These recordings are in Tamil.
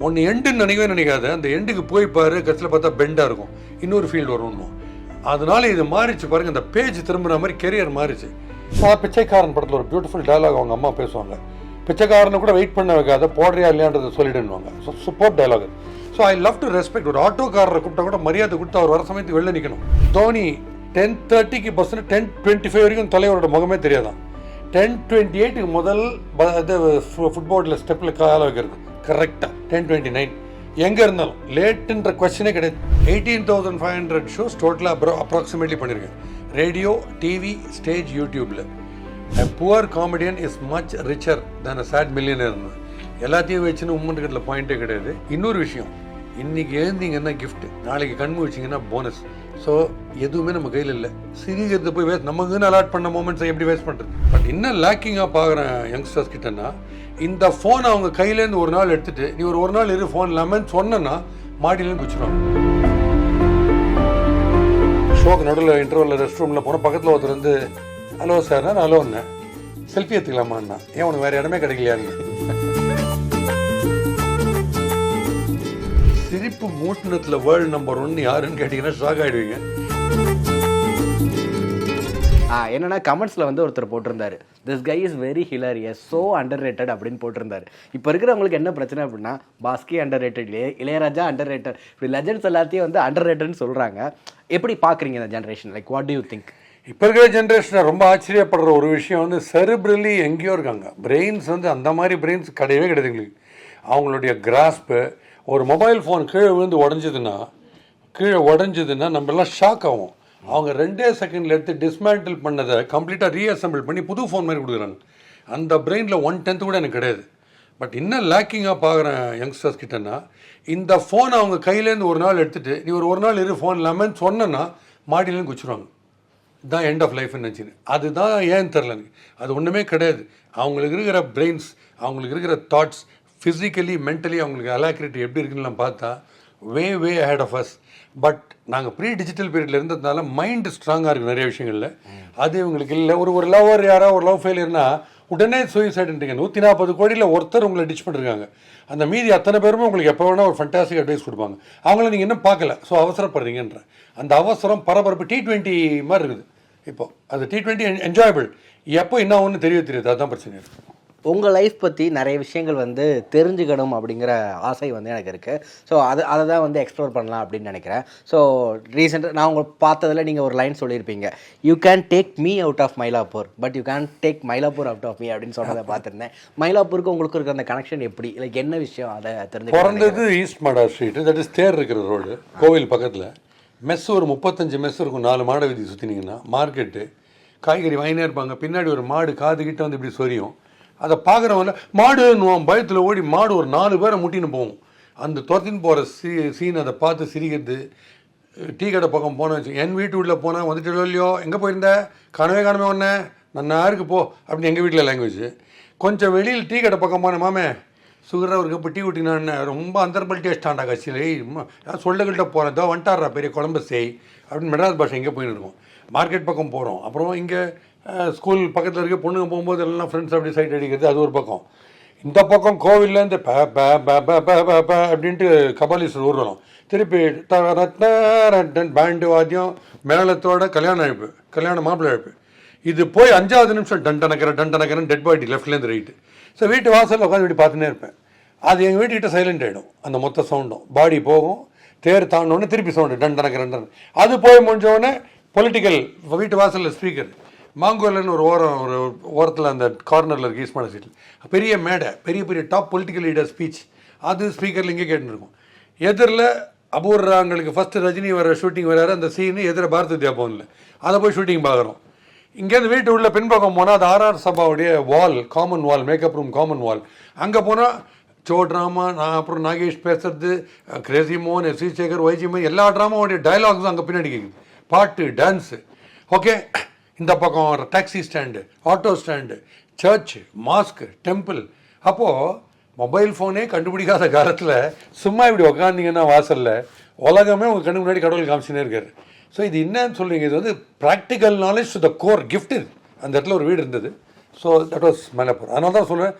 ஒன்று எண்டுன்னு நினைக்கவே நினைக்காது, அந்த எண்டுக்கு போய் பாரு, கடைசியில் பார்த்தா பெண்டாக இருக்கும், இன்னொரு ஃபீல்டு வரணும். அதனால இது மாறிச்சு பாருங்க, இந்த பேஜ் திரும்பின மாதிரி கெரியர் மாறிச்சு. பிச்சைக்காரன் படத்தில் ஒரு பியூட்டிஃபுல் டயலாக் அவங்க அம்மா பேசுவாங்க, பிச்சைக்காரனை கூட வெயிட் பண்ண வைக்காத, போடுறியா இல்லையான்றதை சொல்லிடுவாங்க. So super dialogue. So I love to respect. ஒரு ஆட்டோக்காரரை கூப்பிட்டா கூட மரியாதை கொடுத்து அவர் வர சமயத்துக்கு வெளில நிற்கணும். தோனி 10:30 பஸ்ஸில் 10:25 வரைக்கும் தலைவரோட முகமே தெரியாதான். 10:28 முதல் ஃபுட்பாலில் ஸ்டெப்பில் கால வைக்கிறது கரெக்டாக 10:29 எங்கே இருந்தாலும் லேட்டுன்ற கொஸ்டினே கிடையாது. 18,500 ஷோஸ் டோட்டலாக அப்ராக்சிமேட்லி பண்ணியிருக்கேன். ரேடியோ, டிவி, ஸ்டேஜ், யூடியூப்பில். A poor comedian is much richer than a sad millionaire. எல்லாத்தையும் வச்சுன்னு உம்மன்கிட்ட பாயிண்டே கிடையாது. இன்னொரு விஷயம், இன்றைக்கி எழுந்திங்கன்னா கிஃப்ட், நாளைக்கு கண் வச்சிங்கன்னா போனஸ். ஸோ எதுவுமே நம்ம கையில் இல்லை. சிரிக்கிறது போய் வேஸ்ட், நமக்குன்னு அலாட் பண்ண மூமெண்ட்ஸை எப்படி வேஸ்ட் பண்ணுறது? பட் இன்னும் லேக்கிங்காக பார்க்குறேன் யங்ஸ்டர்ஸ் கிட்டன்னா, இந்த ஃபோனை அவங்க கையிலேருந்து ஒரு நாள் எடுத்துகிட்டு நீ ஒரு நாள் இரு ஃபோன் இல்லாமல் சொன்னேன்னா மாடியிலேருந்து குச்சிடுவாங்க. ஷோக்கு நடுவில் இன்டர்வலில் ரெஸ்ட் ரூமில் போனால் பக்கத்தில் ஒருத்தர் வந்து ஹலோ சார், நான் ஹலோண்ணே, செல்ஃபி எடுத்துக்கலாமாண்ணா, ஏன் உனக்கு வேறு இடமே கிடைக்கலையான்னு. சிரிப்பு மூட்டினத்தில் வேர்ல்டு நம்பர் 1 யாருன்னு கேட்டிங்கன்னா ஷாக் ஆகிடுவீங்க. என்னன்னா கமெண்ட்ஸில் வந்து ஒருத்தர் போட்டிருந்தாரு, this guy is very hilarious, so under rated அப்படின்னு போட்டிருந்தாரு. இப்போ இருக்கிறவங்களுக்கு என்ன பிரச்சனை அப்படின்னா, Bhaski under rated, Ilaiyaraaja under rated, இப்படி லெஜண்ட்ஸ் எல்லாத்தையும் வந்து அண்டர் ரேட்டட்னு சொல்கிறாங்க. எப்படி பார்க்குறீங்க இந்த generation? Like what to you think? இப்போ இருக்கிற ஜென்ரேஷனை ரொம்ப ஆச்சரியப்படுற ஒரு விஷயம் வந்து செரிப்ரலி எங்கேயோ இருக்காங்க. பிரெயின்ஸ் வந்து அந்த மாதிரி பிரெயின்ஸ் கிடையவே கிடையாது எங்களுக்கு. அவங்களுடைய கிராஸ்ப்பு, ஒரு மொபைல் ஃபோன் கீழே விழுந்து உடஞ்சதுன்னா நம்மளாம் ஷாக் ஆகும். அவங்க 2 செகண்டில் எடுத்து டிஸ்மேண்டில் பண்ணதை கம்ப்ளீட்டாக ரீஅசம்பிள் பண்ணி புது ஃபோன் மாதிரி கொடுக்குறாங்க. அந்த பிரெயினில் 1/10 கூட எனக்கு கிடையாது. பட் இன்னும் லேக்கிங்காக பார்க்குறேன் யங்ஸ்டர்ஸ் கிட்டன்னா, இந்த ஃபோனை அவங்க கையிலேருந்து ஒரு நாள் எடுத்துகிட்டு நீ ஒரு நாள் இரு ஃபோன் இல்லாமல் சொன்னேன்னா மாடியிலேருந்து குச்சிடுவாங்க. இதுதான் எண்ட் ஆஃப் லைஃப்னு நினச்சின்னு. அதுதான் ஏன்னு தெரில எனக்கு. அது ஒன்றுமே கிடையாது. அவங்களுக்கு இருக்கிற பிரெயின்ஸ், அவங்களுக்கு இருக்கிற தாட்ஸ், ஃபிசிக்கலி மென்டலி அவங்களுக்கு அலாக்ரிட்டி எப்படி இருக்குன்னு பார்த்தா way ahead of us. But நாங்கள் ப்ரீ டிஜிட்டல் பீரியடில் இருந்ததுனால மைண்டு ஸ்ட்ராங்காக இருக்குது நிறைய விஷயங்களில். அது இவங்களுக்கு இல்லை. ஒரு லவ்வர் யாராவது ஒரு லவ் ஃபெயிலியர்னா உடனே சூசைடுன்றீங்க. 140 கோடியில் ஒருத்தர் உங்களை டிச் பண்ணிருக்காங்க. அந்த மீதி அத்தனை பேருமே உங்களுக்கு எப்போ வேணால் ஒரு ஃபண்டாஸ்டிக் அட்வைஸ் கொடுப்பாங்க. அவங்கள நீங்கள் இன்னும் பார்க்கல, ஸோ அவசரப்படுறீங்கன்ற அந்த அவசரம் பரபரப்பு T20 மாதிரி இருக்குது. இப்போது அது T20 என்ஜாயபிள், எப்போ என்ன ஒன்று தெரியாது. அதுதான் பிரச்சனை இருக்குது. உங்கள் லைஃப் பற்றி நிறைய விஷயங்கள் வந்து தெரிஞ்சுக்கணும் அப்படிங்கிற ஆசை வந்து எனக்கு இருக்குது. ஸோ அதை தான் வந்து எக்ஸ்ப்ளோர் பண்ணலாம் அப்படின்னு நினைக்கிறேன். ஸோ ரீசெண்டாக நான் உங்களை பார்த்ததில் நீங்கள் ஒரு லைன் சொல்லியிருப்பீங்க, you can take me out of Mylapore but you can take Mylapore out of me அப்படின்னு சொன்னதை பார்த்துருந்தேன். மயிலாப்பூருக்கு உங்களுக்கு இருக்கிற அந்த கனெக்ஷன் எப்படி, லைக் என்ன விஷயம் அதை தெரிஞ்சு? பிறந்தது ஈஸ்ட் மாடா ஸ்ட்ரீட், தட் இஸ் தேர் இருக்கிற ரோடு, கோவில் பக்கத்தில். மெஸ் ஒரு 35 மெஸ் இருக்கும். 4 மாடை வீதி சுற்றினீங்கன்னா மார்க்கெட்டு, காய்கறி வாங்கினே இருப்பாங்க. பின்னாடி ஒரு மாடு காதுகிட்ட வந்து இப்படி சொரியும். அதை பார்க்குறவங்கள மாடுன்னுவான், பயத்தில் ஓடி மாடு ஒரு 4 பேரை முட்டின்னு போவோம். அந்த துரத்தின்னு போகிற சீன் அதை பார்த்து சிரிக்கிறது. டீ கடை பக்கம் போனேன், என் வீட்டு வீட்டில் போனேன், வந்துட்டு இல்லையோ எங்கே போயிருந்தேன், காணவே ஒன்று நான் யாருக்கு போ அப்படின்னு எங்கள் வீட்டில் லாங்குவேஜ். கொஞ்சம் வெளியில் டீ கடை பக்கம் போனேன், மாமே சுகராக ஒரு கப்பு டீ ஊட்டினான்னு ரொம்ப அந்தர்பல் டேஸ்டாண்டா கட்சியில் சொல்லக்கிட்ட போகிறேன், இதோ வந்துட்டாரா பெரிய குழம்பு செய் அப்படின்னு மெட்ராஸ் பாஷை எங்கே போயின்னு இருக்கோம். மார்க்கெட் பக்கம் போகிறோம். அப்புறம் இங்கே ஸ்கூல் பக்கத்தில் இருக்க பொண்ணுங்க போகும்போது எல்லாம் ஃப்ரெண்ட்ஸ் அப்படி சைட் அடிக்கிறது, அது ஒரு பக்கம். இந்த பக்கம் கோவில்லேருந்து அப்படின்ட்டு கபாலீஸ்வரர் ஊர்வலம், திருப்பி பேண்டு வாத்தியம் மேளத்தோட கல்யாண மாப்பிள்ளை அழைப்பு. இது போய் 5வது நிமிஷம் டண்டனக்கிறேன் டெட் பாடி லெஃப்ட்லேருந்து ரைட்டு. ஸோ வீட்டு வாசலில் உட்காந்து இப்படி பார்த்துன்னே இருப்பேன். அது எங்கள் வீட்டுக்கிட்ட சைலண்ட் ஆகிடும். அந்த மொத்த சவுண்டும் பாடி போகும், தேர் தாண்டோடனே திருப்பி சவுண்டு டண்டனக்கிறேன். அது போய் முடிஞ்சோடனே பொலிட்டிக்கல் வீட்டு வாசலில் ஸ்பீக்கர், மாங்கோலன்னு ஒரு ஓரத்தில் அந்த கார்னரில் இருக்குது ஈஸ்ட் மாடா ஸ்ட்ரீட்டில் பெரிய மேடை, பெரிய டாப் பொலிட்டிக்கல் லீடர் ஸ்பீச், அது ஸ்பீக்கரில் இங்கே கேட்டுருக்கும். எதிரில் அபூர்வங்களுக்கு ஃபஸ்ட்டு ரஜினி வர ஷூட்டிங் வராரு, அந்த சீனு எதிர பாரத் வித்யா பவனில், அதை போய் ஷூட்டிங் பார்க்குறோம். இங்கேருந்து வீட்டு உள்ள பின்பக்கம் போனால் அது RR சபாவுடைய வால், காமன் வால், மேக்கப் ரூம் காமன் வால். அங்கே போனால் ஷோ ட்ராமா, நான் அப்புறம் நாகேஷ் பேசுறது, கிரேசி மோகன், FC சேகர், YG மோகன், எல்லா ட்ராமாவுடைய டைலாக்ஸும் அங்கே பின்னாடி கேட்குது. பாட்டு, டான்ஸு. ஓகே, இந்த பக்கம் taxi stand, auto stand, church, mask, temple. அப்போது மொபைல் ஃபோனே கண்டுபிடிக்காத காலத்தில் சும்மா இப்படி உக்காந்திங்கன்னா வாசலில் உலகமே உங்கள் கண்ணு முன்னாடி கடவுள் காமிச்சுனே இருக்காரு. ஸோ இது என்னன்னு சொல்கிறீங்க, இது வந்து practical knowledge to the core gift. இது அந்த இடத்துல ஒரு வீடு இருந்தது, ஸோ தட் வாஸ் மயிலாப்பூர். அதனால தான் சொல்லுவேன்,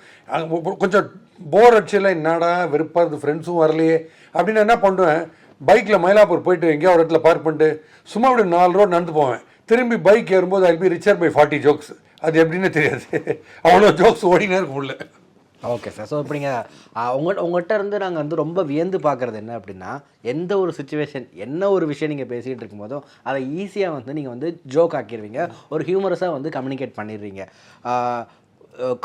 கொஞ்சம் போர் அடிச்சில்ல, என்னடா வெறுப்பாக இருக்குது, ஃப்ரெண்ட்ஸும் வரலையே அப்படின்னு என்ன பண்ணுவேன், பைக்கில் மயிலாப்பூர் போயிட்டு எங்கேயோ ஒரு இடத்துல பார்க் பண்ணிட்டு சும்மா அப்படி 4 ரோடு நடந்து போவேன். திரும்பி பைக் ஏறும்போது I P richer by 40 jokes. அது எப்படின்னு தெரியாது, அவ்வளோ ஜோக்ஸ் ஓடினே இருக்கும் உள்ள. Okay sir. ஸோ இப்போ நீங்கள் உங்கள்கிட்ட இருந்து நாங்கள் வந்து ரொம்ப வியந்து பார்க்குறது என்ன அப்படின்னா, எந்த ஒரு சுச்சுவேஷன், என்ன ஒரு விஷயம் நீங்கள் பேசிகிட்டு இருக்கும்போதும் அதை ஈஸியாக வந்து நீங்கள் வந்து ஜோக் ஆக்கிடுவீங்க, ஒரு ஹியூமரஸாக வந்து கம்யூனிகேட் பண்ணிடுவீங்க.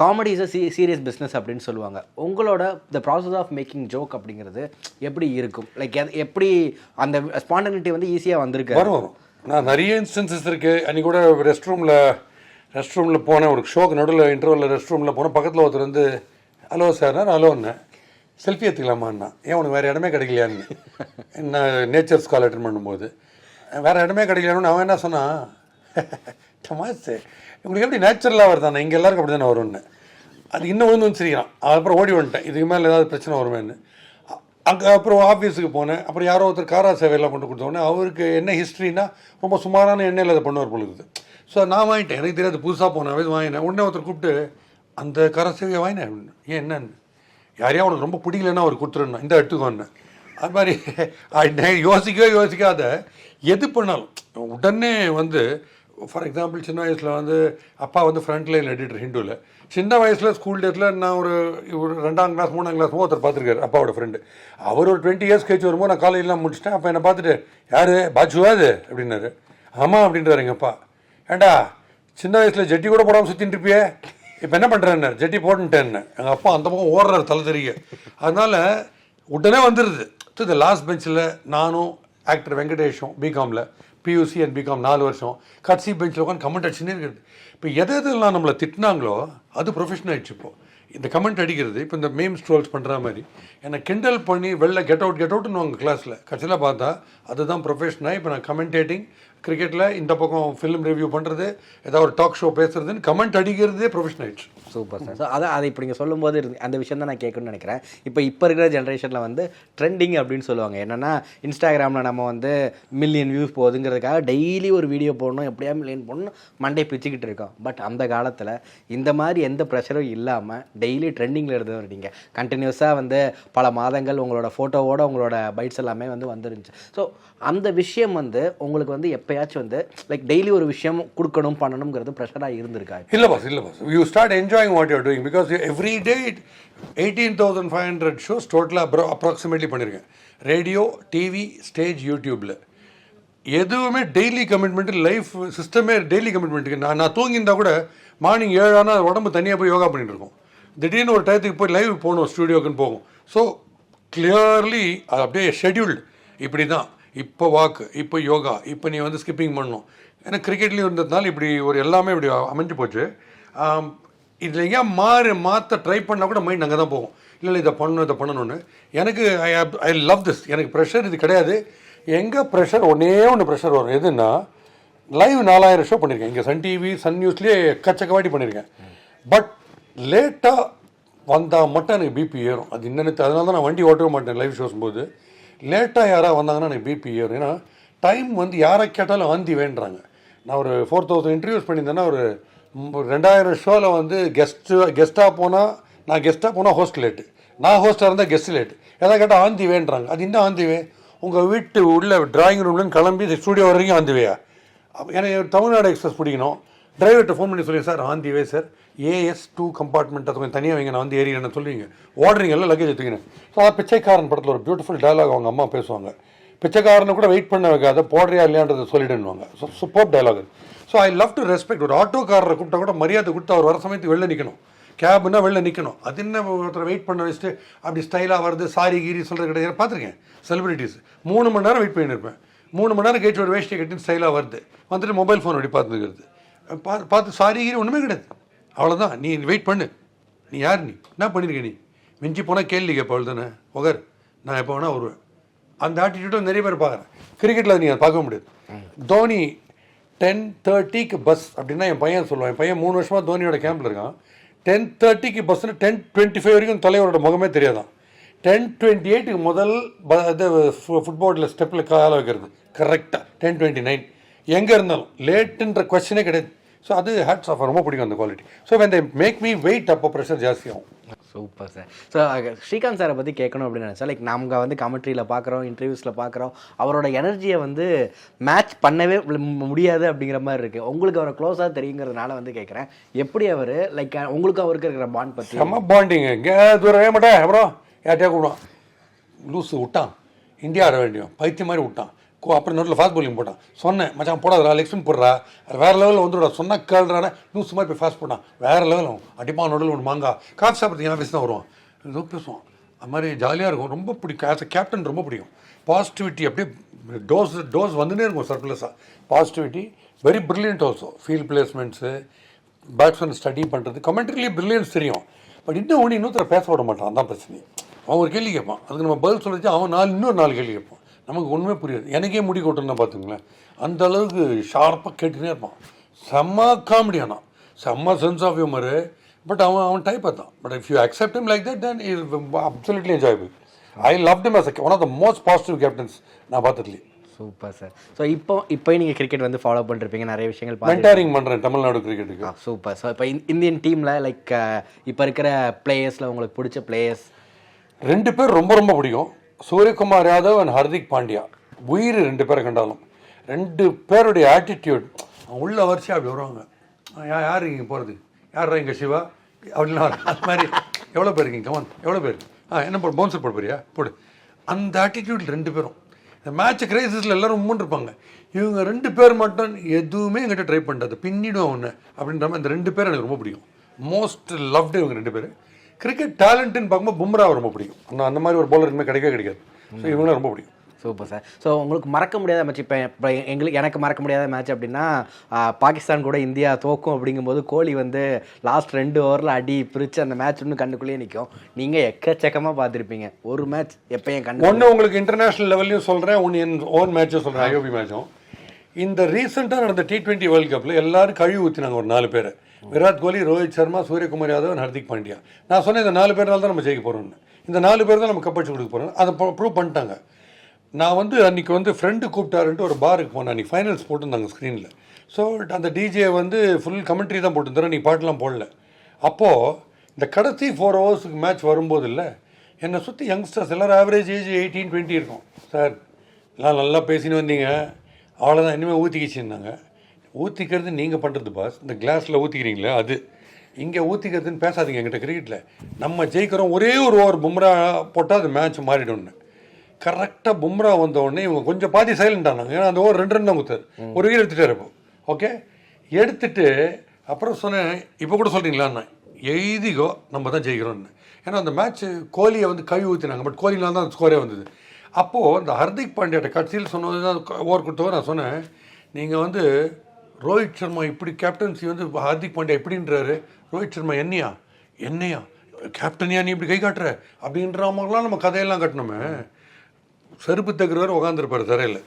Comedy is a serious business அப்படின்னு சொல்லுவாங்க. உங்களோட the process of making joke அப்படிங்கிறது எப்படி இருக்கும்? லைக் எப்படி அந்த ஸ்பான்டனிட்டி வந்து ஈஸியாக வந்திருக்கு? வரும். நான் நிறைய இன்ஸ்டன்சஸ் இருக்குது. அன்றைக்கி கூட ரெஸ்ட் ரூமில் போனேன், ஒரு ஷோக்கு நடுவில் இன்டர்வலில் ரெஸ்ட் ரூமில் போனேன். பக்கத்தில் ஒருத்தர் வந்து ஹலோ சார்னா, ஹலோன்னு செல்ஃபி எடுத்துக்கலாமான்னா, ஏன் உனக்கு வேறு இடமே கிடைக்கலையான்னு. நான் நேச்சர் ஸ்கால் அட்டன் பண்ணும்போது வேறு இடமே கிடைக்கலையான்னு அவன் என்ன சொன்னான், டமாஸ் உங்களுக்கு எப்படி நேச்சுரலாக வருதாண்ணா, இங்கே எல்லாருக்கும் அப்படி தானே வரும்னு. அது இன்னும் வந்து சிரிக்கிறான். அப்புறம் ஓடி வந்துட்டேன், இதுக்கு மேலே ஏதாவது பிரச்சனை வருமேன்னு. அங்கே அப்புறம் ஆஃபீஸுக்கு போனேன். அப்புறம் யாரோ ஒருத்தர் காரா சேவையெல்லாம் கொண்டு கொடுத்தோடனே அவருக்கு என்ன ஹிஸ்ட்ரின்னா ரொம்ப சுமாரான எண்ணெயில் அதை பண்ணுவார் பொழுது. ஸோ நான் வாங்கிட்டேன், எனக்கு தெரியாது, புதுசாக போனேன், வாங்கினேன். உடனே ஒருத்தர் கூப்பிட்டு அந்த காரா சேவையை வாங்கினேன் அப்படின்னு. ஏன் என்னன்னு, யாரையா உனக்கு ரொம்ப பிடிக்கலன்னா அவர் கொடுத்துருந்தேன், இந்த எடுத்துக்கோன்னு. அது மாதிரி யோசிக்காத எது பண்ணாலும் உடனே வந்து, ஃபார் எக்ஸாம்பிள் சின்ன வயசில் வந்து அப்பா வந்து ஃப்ரண்ட் லைன் எடிட்டர் ஹிந்துவில். சின்ன வயசில் ஸ்கூல் டேஸில் நான் ஒரு 2ஆம் கிளாஸ் 3ஆம் கிளாஸ் ஒருத்தர் பார்த்துருக்காரு, அப்பாவோட ஃப்ரெண்டு. அவர் ஒரு 20 இயர்ஸ் கழிச்சு வரும்போது நான் காலேஜெலாம் முடிச்சிட்டேன். அப்போ என்னை பார்த்துட்டு, யார் பாஜுவா அது அப்படின்னாரு. ஆமாம் அப்படின்றாரு எங்கள் அப்பா. ஏண்டா சின்ன வயசில் ஜட்டி கூட போடாமல் சுற்றின்னு இருப்பியே, இப்போ என்ன பண்ணுறேன்னு, ஜட்டி போட்டுட்டேன்னு. எங்கள் அப்பா அந்த பக்கம் ஓடுறாரு தலை தெரிய. அதனால் உடனே வந்துடுது. இந்த லாஸ்ட் பெஞ்சில் நானும் ஆக்டர் வெங்கடேஷும் பிகாமில் பியூசி அண்ட் பிகாம் 4 வருஷம் கட்சி பெஞ்சில் உட்காந்து கமெண்ட் அடிச்சுன்னே இருக்குது. இப்போ எதெல்லாம் நம்மளை திட்டினாங்களோ அது ப்ரொஃபஷன் ஆகிடுச்சு. இப்போது இந்த கமெண்ட் அடிக்கிறது, இப்போ இந்த மீம் ஸ்ட்ரோல்ஸ் பண்ணுற மாதிரி என்னை கிண்டல் பண்ணி வெளில கெட் அவுட்னு அவங்க கிளாஸில் கட்சியில் பார்த்தா அதுதான் ப்ரொஃபஷனாக. இப்போ நான் கமெண்டேட்டிங் கிரிக்கெட்டில், இந்த பக்கம் ஃபிலிம் ரிவ்யூ பண்ணுறது, ஏதாவது ஒரு டாக் ஷோ பேசுறதுன்னு கமெண்ட் அடிக்கிறதே ப்ரொஃபஷன் ஆகிடுச்சு. Super sir. ஸோ அதை இப்போ நீங்கள் சொல்லும்போது அந்த விஷயம் தான் நான் கேட்கணும்னு நினைக்கிறேன். இப்போ இருக்கிற ஜென்ரேஷனில் வந்து ட்ரெண்டிங் அப்படின்னு சொல்லுவாங்க. என்னென்னா இன்ஸ்டாகிராமில் நம்ம வந்து மில்லியன் வியூஸ் போகுதுங்கிறதுக்காக டெய்லி ஒரு வீடியோ போடணும், எப்படியா மில்லியன் போடணும் மண்டே பிச்சுக்கிட்டு இருக்கோம். பட் அந்த காலத்தில் இந்த மாதிரி எந்த ப்ரெஷரும் இல்லாமல் டெய்லி ட்ரெண்டிங்கில் இருந்தவர் நீங்கள். கண்டினியூஸாக வந்து பல மாதங்கள் உங்களோட ஃபோட்டோவோட உங்களோட பைட்ஸ் எல்லாமே வந்து வந்துருந்துச்சு. ஸோ அந்த விஷயம் வந்து உங்களுக்கு வந்து எப்போயாச்சும் வந்து லைக் டெய்லி ஒரு விஷயம் கொடுக்கணும் பண்ணணுங்கிறது ப்ரெஷராக இருந்திருக்கா? இல்லை boss. You start enjoying what you're doing because every day 18,500 shows டோட்டலாக அப்ராக்சிமேட்லி பண்ணியிருக்கேன். ரேடியோ, டிவி, ஸ்டேஜ், யூடியூப்பில். எதுவுமே டெய்லி கமிட்மெண்ட், லைஃப் சிஸ்டமே டெய்லி கமிட்மெண்ட்டுக்கு. நான் தூங்கியிருந்தா கூட மார்னிங் 7 ஆனால் உடம்பு தனியாக போய் யோகா பண்ணிட்டு இருக்கோம். திடீர்னு ஒரு டயத்துக்கு போய் லைவ் போகணும், ஸ்டூடியோக்குன்னு போகும். ஸோ கிளியர்லி அது அப்படியே ஷெட்யூல்டு. இப்படி தான், இப்போ வாக்கு, இப்போ யோகா, இப்போ நீ வந்து ஸ்கிப்பிங் பண்ணணும். ஏன்னா கிரிக்கெட்லேயும் இருந்ததுனால இப்படி ஒரு எல்லாமே இப்படி அமைஞ்சு போச்சு. இதில் ஏன் மாற்ற ட்ரை பண்ணால் கூட மைண்ட் அங்கே தான் போகும். இல்லை இதை பண்ணணும்னு. எனக்கு ஐ லவ் திஸ். எனக்கு ப்ரெஷர் இது கிடையாது. எங்கே ப்ரெஷர், ஒன்று ப்ரெஷர் வரும். எதுன்னா லைவ் 4000 ஷோ பண்ணியிருக்கேன் இங்கே சன் டிவி, சன் நியூஸ்லேயே எக்கச்சக்கவாட்டி பண்ணியிருக்கேன். பட் லேட்டாக வந்தால் மட்டும் எனக்கு பிபி ஏறும். அது என்னென்னு அதனால தான் நான் வண்டி ஓட்டவே மாட்டேன் லைவ் ஷோஸ் போது. லேட்டாக யாராவது வந்தாங்கன்னா எனக்கு பிபி ஏறும். ஏன்னா டைம் வந்து யாரை கேட்டாலும் ஆந்தி வேண்டுறாங்க. நான் ஒரு 4000 இன்டர்வியூஸ் பண்ணியிருந்தேன்னா ஒரு 2000 ஷோவில் வந்து கெஸ்ட்டாக போனால் ஹோஸ்ட் லேட்டு, நான் ஹோஸ்ட்டாக இருந்தால் கெஸ்ட் லேட்டு. எதாவது கேட்டால் ஆந்தி வேண்டுறாங்க. அது இன்னும் ஆந்திவே, உங்கள் வீட்டு உள்ள டிராயிங் ரூம்லேருந்து கிளம்பி ஸ்டூடியோ வரைக்கும் ஆந்திவையா? எனக்கு தமிழ்நாடு எக்ஸ்பிரஸ் பிடிக்கணும். டிரைவர்கிட்ட ஃபோன் பண்ணி சொல்லுங்கள், சார் ஆந்திவே சார், AS2 கம்பார்ட்மெண்ட் அது கொஞ்சம் தனியாக வைங்க, நான் வந்து ஏறினேன்னு சொல்லுவீங்க. ஓடுறீங்கல்ல, லக்கேஜ் எடுத்துக்கினேன். ஸோ அதான் பிச்சைக்காரன் படத்தில் ஒரு பியூட்டிஃபுல் டயலாக் அவங்க அம்மா பேசுவாங்க. பிச்சைக்காரனை கூட வெயிட் பண்ண வைக்காத, போடுறியா இல்லையான்றதை சொல்லிடுன்னுவாங்க. So super dialogue. So I love to respect. ஒரு ஆட்டோக்காரரை கூப்பிட்டா கூட மரியாதை கொடுத்து அவர் வர சமயத்துக்கு வெளில நிற்கணும். கேப்னா வெளில நிற்கணும். அது என்ன ஒருத்தரை வெயிட் பண்ண வச்சுட்டு அப்படி ஸ்டைலாக வருது, சாரி கீரி சொல்கிறது கிடையாது. பார்த்துருக்கேன் செலிபிரிட்டிஸ் 3 மணி நேரம் வெயிட் பண்ணியிருப்பேன். 3 மணி நேரம் கழிச்சு ஒரு வேஷ்டி கட்டின்னு ஸ்டைலாக வருது, வந்துட்டு மொபைல் ஃபோன் அப்படி பார்த்துக்கிறது. பார்த்து சாரி கீரி ஒன்றுமே கிடையாது. அவ்வளோதான். நீ வெயிட் பண்ணு. நீ யார், நீ என்ன பண்ணியிருக்க, நீ மிஞ்சி போனால் கேள்வி கேட்பவள் தானே, ஒகர் நான் எப்போ வேணால் வருவேன். அந்த ஆட்டிடியூடும் நிறைய பேர் பார்க்குறேன். கிரிக்கெட்டில் நீங்கள் அதை பார்க்க முடியாது. தோனி 10:30க்கு பஸ் அப்படின்னா என் பையன் சொல்லுவான். என் பையன் 3 வருஷமாக தோனியோட கேம்பில் இருக்கான். 10:30க்கு பஸ்ஸுன்னு 10:25 வரைக்கும் தலைவரோட முகமே தெரியாதான். 10:28க்கு முதல் இது ஃபுட்பாலில் ஸ்டெப்பில் கால வைக்கிறது கரெக்டாக 10:29. எங்கே இருந்தாலும் லேட்டுன்ற கொஸ்டினே கிடையாது. ஸோ அது ஹேட்ஸ் ஆஃப் ரொம்ப பிடிக்கும் அந்த quality. So when they make me wait அப்போ ப்ரெஷர் ஜாஸ்தியாகும். Super sir. ஸோ ஸ்ரீகாந்த் சாரை பற்றி கேட்கணும் அப்படின்னு நினச்சா லைக் நம்ம வந்து கமெண்ட்ரியில் பார்க்குறோம், இன்டர்வியூஸில் பார்க்குறோம், அவரோட எனர்ஜியை வந்து மேட்ச் பண்ணவே முடியாது அப்படிங்கிற மாதிரி இருக்குது. உங்களுக்கு அவரை க்ளோஸாக தெரியுங்கிறதுனால வந்து கேட்குறேன், எப்படி அவர் லைக் உங்களுக்கு அவருக்கு இருக்கிற பாண்ட் பற்றி? செம்ம பாண்டிங்க. இங்கே தூரவே மாட்டேன் அப்புறம் யார்ட்டையா கூப்பிடுவான், லூஸு விட்டான், இந்தியா ஆட வேண்டியும் பைத்தியம் மாதிரி விட்டான். அப்புறம் நோட்டில் ஃபாஸ்ட் bowling போட்டான். சொன்னேன் மச்சான் போடாதா, லெக் ஸ்பின் போடுறா, வேறு லெவலில் வந்துவிடா, சொன்னால் கேள்றானே லூஸ் மாதிரி போய் ஃபாஸ்ட் போட்டான், வேறு லெவலில் அடிப்பான், நோட்டில் ஒன்று மாங்கா காஃபி சாப்பிட்றதுக்கு ஆஃபீஸ் தான் வருவான், ஏதோ பேசுவான். அது மாதிரி ஜாலியாக இருக்கும், ரொம்ப பிடிக்கும். ஆஸ் அ கேப்டன் ரொம்ப பிடிக்கும். பாசிட்டிவிட்டி அப்படியே டோஸ் வந்துனே இருக்கும் சர்ப்ளஸாக. Positivity, very brilliant also. Field placements, batsman study பண்ணுறது, கமெண்ட்ரிலேயே பிரில்லியன்ஸ் தெரியும். பட் இன்னொருத்தர பேச விட மாட்டான், அதான் பிரச்சனை. அவன் ஒரு கேள்வி கேட்பான், அதுக்கு நம்ம பதில் சொல்லிச்சு அவன் இன்னொரு 4 கேள்வி கேட்பான், நமக்கு ஒன்றுமே புரியாது. எனக்கே முடி கொட்டுன்னா பார்த்துங்களேன், அந்த அளவுக்கு ஷார்ப்பாக கேட்டுனே இருப்பான். செம்ம காமெடி, ஆனால் செம்ம சென்ஸ் ஆஃப் ஹியூமரு. பட் அவன் டைப்பாக தான். But if you accept him like that, then he is absolutely enjoyable. I loved him as one of the most positive captains நான் பார்த்ததுலேயே. Super sir. ஸோ இப்போ நீங்கள் கிரிக்கெட் வந்து ஃபாலோ பண்ணிருப்பீங்க, நிறைய விஷயங்கள் மென்டாரிங் பண்ணுறேன் தமிழ்நாடு கிரிக்கெட்டுக்கு. சூப்பர். ஸோ இப்போ இந்தியன் டீமில் லைக் இப்போ இருக்கிற பிளேயர்ஸில் உங்களுக்கு பிடிச்ச பிளேயர்ஸ்? 2 பேர் ரொம்ப ரொம்ப பிடிக்கும், சூரியகுமார் யாதவ் அண்ட் ஹர்திக் பாண்டியா. உயிர் 2 பேரை கண்டாலும். 2 பேருடைய ஆட்டிடியூட், உள்ள வரிசையாக அப்படி வருவாங்க. யார் இங்கே போகிறது, யாரா இங்கே சிவா அப்படின்லாம் அது மாதிரி எவ்வளோ பேர் இருக்கீங்க, கமான் எவ்வளோ பேர், என்ன போடு பவுன்சர் போட போறியா போடு. அந்த ஆட்டிடியூட் 2 பேரும். இந்த மேட்ச் கிரைசிஸில் எல்லோரும் உம்முன்னு இருப்பாங்க, இவங்க 2 பேர் மட்டும் எதுவுமே எங்கிட்ட ட்ரை பண்ணுறது, பின்னிடும் ஒன்று அப்படின்ற மாதிரி. இந்த 2 பேர் எனக்கு ரொம்ப பிடிக்கும். மோஸ்ட் லவ்டு இவங்க 2 பேர். கிரிக்கெட் டேலண்ட்டுன்னு பார்க்கும்போது பும்ரா ரொம்ப பிடிக்கும். அந்த மாதிரி ஒரு பவுலர் இனிமேல் கிடைக்காது. ஸோ இவங்களும் ரொம்ப பிடிக்கும். Super sir. ஸோ உங்களுக்கு மறக்க முடியாத மேட்ச், இப்போ எனக்கு மறக்க முடியாத மேட்ச் அப்படின்னா பாகிஸ்தான் கூட இந்தியா தோக்கும் அப்படிங்கும்போது கோலி வந்து லாஸ்ட் 2 ஓவரில் அடி பிரித்து அந்த மேட்ச் இன்னும் கண்ணுக்குள்ளேயே நிற்கும். நீங்கள் எக்கச்சக்கமாக பார்த்துருப்பீங்க. ஒரு மேட்ச் எப்போ என் கண்ணு ஒன்று உங்களுக்கு இன்டர்நேஷ்னல் லெவல்லையும் சொல்கிறேன், ஒன்று என் ஓன் மேட்சும் சொல்கிறேன், ஐஓபி மேட்சும். இந்த ரீசெண்டாக நடந்த T20 வேர்ல்டு கப்பில் எல்லாரும் கழுவி ஊற்றினாங்க ஒரு 4 பேர். விராட் கோலி, ரோஹித் சர்மா, சூரியகுமார் யாதவ், ஹர்திக் பாண்டியா. நான் சொன்னேன் இந்த 4 பேர்னால தான் நம்ம ஜெயிக்க போகிறோம்னு. இந்த 4 பேர் தான் நம்ம கப்படிச்சு கொடுக்க போகிறோம். அதை ப்ரூவ் பண்ணிட்டாங்க. நான் வந்து அன்றைக்கி வந்து ஃப்ரெண்டு கூப்பிட்டாருன்ட்டு ஒரு பாருக்கு போனேன். அன்றைக்கி ஃபைனல்ஸ் போட்டுருந்தாங்க ஸ்க்ரீனில். ஸோ அந்த டிஜே வந்து ஃபுல் கமெண்ட்ரி தான் போட்டுருந்தாரு, நீ பாட்டெலாம் போடல. அப்போது இந்த கடைசி 4 ஹவர்ஸுக்கு மேட்ச் வரும்போது இல்லை, என்னை சுற்றி யங்ஸ்டர்ஸ் எல்லோரும் ஆவரேஜ் ஏஜ் 18-20 இருக்கும். சார் எல்லாம் நல்லா பேசின்னு வந்தீங்க, அவ்வளோதான் இனிமேல் ஊற்றிக்கிச்சின்னாங்க. ஊற்றிக்கிறது நீங்கள் பண்ணுறது பாஸ், இந்த கிளாஸில் ஊற்றிக்கிறீங்களே அது. இங்கே ஊற்றிக்கிறதுன்னு பேசாதீங்க என்கிட்ட. கிரிக்கெட்டில் நம்ம ஜெயிக்கிறோம், ஒரே ஒரு ஓவர் பும்ரா போட்டால் அது மேட்ச் மாறிடும்னு. கரெக்டாக பும்ரா வந்தோடனே இவங்க கொஞ்சம் பாதி சைலண்ட் ஆனாங்க. ஏன்னா அந்த ஓவர் 2 ரன் தான் கொடுத்தாரு, ஒரு விக்கெட் எடுத்துகிட்டார். இப்போ ஓகே எடுத்துட்டு அப்புறம் சொன்னேன், இப்போ கூட சொல்கிறீங்களான்னு, எழுதிக்கோ நம்ம தான் ஜெயிக்கிறோன்னு. ஏன்னா அந்த மேட்ச்சு கோலியை வந்து கழுவி ஊற்றினாங்க, பட் கோலினால் தான் ஸ்கோரே வந்தது. அப்போது இந்த ஹர்திக் பாண்டியாட்ட கட்சியில் சொன்னது தான் ஓவர் கொடுத்தவர். நான் சொன்னேன், நீங்கள் வந்து ரோஹித் சர்மா இப்படி கேப்டன்சி வந்து ஹர்திக் பாண்டியா இப்படின்றாரு, ரோஹித் சர்மா என்னையா கேப்டனியா நீ இப்படி கை காட்டுற அப்படின்ற மாதிரிலாம் நம்ம கதையெல்லாம் கட்டணுமே. செருப்பு தைக்கிறவர் உட்காந்துருப்பார் தரையில்.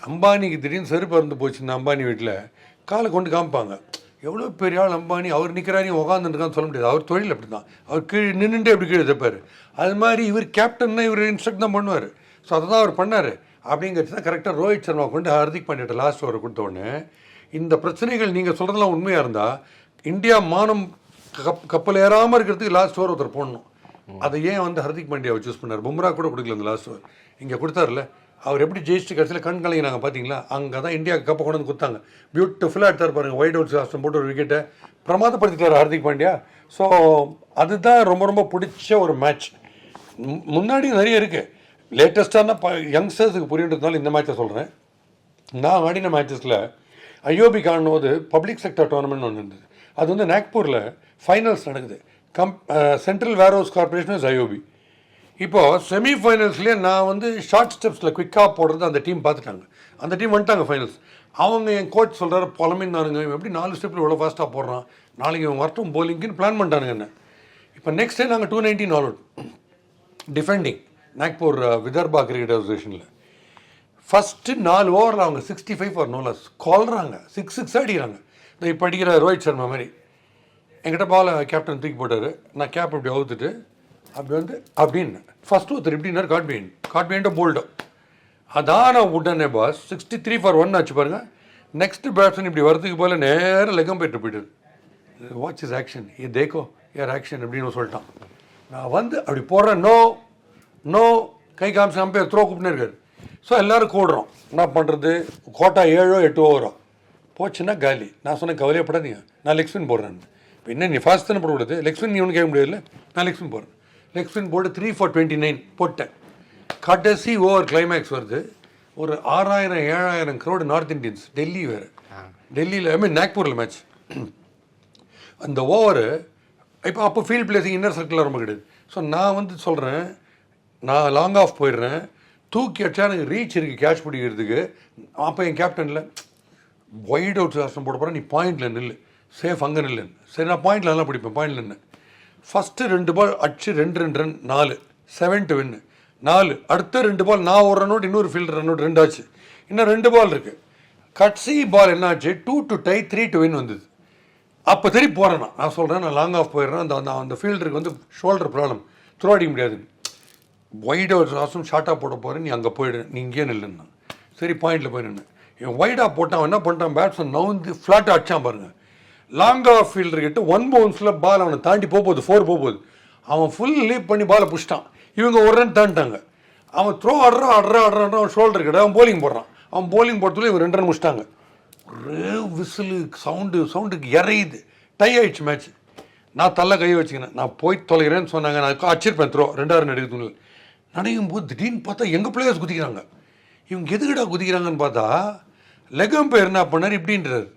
அம்பானிக்கு திடீர்னு செருப்பு இருந்து போச்சுன்னா அம்பானி வீட்டில் காலை கொண்டு காமிப்பாங்க, எவ்வளோ பெரிய ஆள் அம்பானி, அவர் நிற்கிறாரு உட்காந்துருக்கான்னு சொல்ல முடியாது. அவர் தொழில் அப்படி தான், அவர் கீழே நின்றுட்டு எப்படி கீழே தைப்பார். அது மாதிரி இவர் கேப்டன்னா இவர் இன்ஸ்ட்ரக்ட் தான் பண்ணுவார். ஸோ அதை தான் அவர் பண்ணார். அப்படிங்கிறது தான் கரெக்டாக ரோஹித் சர்மா கொண்டு ஹர்திக் பாண்டியாட்ட லாஸ்ட் ஓவர் கொடுத்தோடனே இந்த பிரச்சனைகள் நீங்கள் சொல்கிறதெல்லாம் உண்மையாக இருந்தால் இந்தியா மானம் கப்பல் ஏறாமல் இருக்கிறதுக்கு லாஸ்ட் ஓவர் ஒருத்தர் போடணும். அதை ஏன் வந்து ஹர்திக் பாண்டியாவை சூஸ் பண்ணார்? பும்ரா கூட கொடுக்கல அந்த லாஸ்ட் ஓவர். இங்கே கொடுத்தாருல, அவர் எப்படி ஜெயிச்சுட்டு கடைசியில் கண் கலங்கினாங்க பார்த்தீங்களா? அங்கே தான் இந்தியாவுக்கு கப்பை கொண்டு வந்து கொடுத்தாங்க. பியூட்டிஃபுல்லாக எடுத்தார் பாருங்கள், ஒயிட் அவுட் சாஸ்டம் போட்டு ஒரு விக்கெட்டை பிரமாதப்படுத்திட்டார் ஹர்திக் பாண்டியா. ஸோ அதுதான் ரொம்ப ரொம்ப பிடிச்ச ஒரு மேட்ச். முன்னாடி நிறைய இருக்குது, லேட்டஸ்டான யங்ஸ்டர்ஸுக்கு புரியுன்றதுனால இந்த மேட்சை சொல்கிறேன். நான் ஆடின மேட்சஸில் ஐஓபி காணும்போது பப்ளிக் செக்டர் டோர்னமெண்ட் ஒன்று இருந்தது. அது வந்து நாக்பூரில் ஃபைனல்ஸ் நடக்குது. Central warehouse corporation is IOB. இப்போது செமிஃபைனல்ஸ்லேயே நான் வந்து ஷார்ட் ஸ்டெப்ஸில் குவிக்காக போடுறது அந்த டீம் பார்த்துட்டாங்க. அந்த டீம் வந்துட்டாங்க ஃபைனல்ஸ். அவங்க என் கோச் சொல்கிறாரு, புலமின்னானுங்க, இவன் எப்படி 4 ஸ்டெப்பில் இவ்வளோ ஃபாஸ்ட்டாக போடுறான், நாளைக்கு இவன் வரட்டும் போலிங்குன்னு பிளான் பண்ணிட்டானுங்க என்ன. இப்போ நெக்ஸ்ட் டே நாங்கள் 219 all out defending Nagpur Vidarbha cricket அசோசியேஷனில். ஃபஸ்ட்டு 4 ஓவரில் அவங்க 65 ஃபார் நோ லாஸ் கொல்றாங்க, 6 அடிக்கிறாங்க. இப்போ அடிக்கிற ரோஹித் சர்மா மாதிரி என்கிட்ட பால் கேப்டன் தூக்கி போட்டார். நான் கேப் இப்படி அவுத்துட்டு அப்படி வந்து அப்படின்னு ஃபஸ்ட்டு ஒருத்தர் இப்படின்னார், காட்பியன்ட்டு போல்டோ. அதான உடனே பாஸ் 63 ஃபார் 1 ஆச்சு பாருங்கள். நெக்ஸ்ட் பேட்ஸ்மேன் இப்படி வரதுக்கு போல நேரம் லெக்கம் போயிட்டு போயிட்டு வாட்ச் இஸ் ஆக்ஷன் ஏ தேக்கோ யார் ஆக்ஷன் அப்படின்னு சொல்லிட்டான். நான் வந்து அப்படி போடுறேன், நோ நோ கை காமிச்சு அம்பையர் த்ரோ கூப்பிட்டே இருக்காரு. ஸோ எல்லோரும் கூடுறோம், என்ன பண்ணுறது, கோட்டா 7 or 8 ஓவரோ போச்சுன்னா காலி. நான் சொன்னேன் கவலையப்படாதீங்க, நான் லெக் ஸ்பின் போடுறேன். இப்போ என்ன நீ ஃபாஸ்ட் தானே போடக்கூடாது, லெக் ஸ்பின் நீ ஒன்றும் கேட்க முடியாதுல்ல, நான் லெக் ஸ்பின் போடுறேன். லெக் ஸ்பின் போட்டு 3 for 29 போட்டேன். கடைசி ஓவர் கிளைமேக்ஸ் வருது, ஒரு 6,000-7,000 crore நார்த் இந்தியன்ஸ், டெல்லி வேறு, டெல்லியில் நாக்பூரில் மேட்ச். அந்த ஓவரு இப்போ அப்போ ஃபீல்ட் பிளேஸிங் இன்னர் சர்க்கிளில் ரொம்ப கிடையாது. ஸோ நான் வந்து சொல்கிறேன், நான் லாங் ஆஃப் போயிடுறேன், தூக்கி அடிச்சா எனக்கு ரீச் இருக்குது கேட்ச் பிடிக்கிறதுக்கு. அப்போ என் கேப்டனில் வைட் அவுட் சாசனம் போட போகிறேன், நீ பாயிண்டில் நில்லு, சேஃப் அங்கே நில்லு. சரி நான் பாயிண்டில் நல்லா பிடிப்பேன், பாயிண்டில் நின்று ஃபஸ்ட்டு 2 பால் அடிச்சு 2 ரன் 4 7 to win 4. அடுத்த 2 பால் நான் ஒரு ரன் அவுட், இன்னொரு ஃபீல்டர் ரன் அவுட், 2 ஆச்சு. இன்னும் 2 பால் இருக்குது. கட்சி பால் என்ன ஆச்சு, 2 to tie 3 to win வந்தது. அப்போ திருப்பி போகிறேன், நான் சொல்கிறேன் நான் லாங் ஆஃப் போயிடுறேன், அந்த ஃபீல்டருக்கு வந்து ஷோல்டர் ப்ராப்ளம், த்ரோ அடிக்க முடியாது. வைட் அவுட் சாசம் ஷார்ட்டாக போட போகிறேன், நீ அங்கே போயிடு, நீ இங்கே நில்லுன்னா. சரி பாயிண்டில் போய் நின்று இவன் வைடாக போட்டான். அவன் என்ன பண்ணிட்டான், பேட்ஸ்மேன் நவுந்து ஃப்ளாட்டாக அடிச்சான் பாருங்கள். லாங் ஆஃப் ஃபீல்டர்கிட்ட 1 bounce பால் அவனை தாண்டி போகுது, 4 போகுது. அவன் ஃபுல் லீப் பண்ணி பாலை பிடிச்சிட்டான். இவங்க 1 run தாண்டிட்டாங்க. அவன் த்ரோ ஆடுறான், அவன் ஷோல்டர் கிட்ட அவன் போலிங் போடுறான். அவன் போலிங் போடுறதுல இவன் 2 run முடிச்சிட்டாங்க. ஒரே விசிலு சவுண்டுக்கு இறையுது, டை ஆயிடுச்சு மேட்ச். நான் தள்ள கை வச்சுக்கினேன், நான் போய் தொலைகிறேன்னு சொன்னாங்க. நான் அடிச்சிருப்பேன் த்ரோ, 2 run எடுக்கிறதுல. நினைக்கும் போது திடீர்னு பார்த்தா எங்கள் பிளேயர்ஸ் குதிக்கிறாங்க. இவங்க எதுக்கிடா குதிக்கிறாங்கன்னு பார்த்தா லெக் அம்பையர் என்ன பண்ணார் இப்படின்றார்.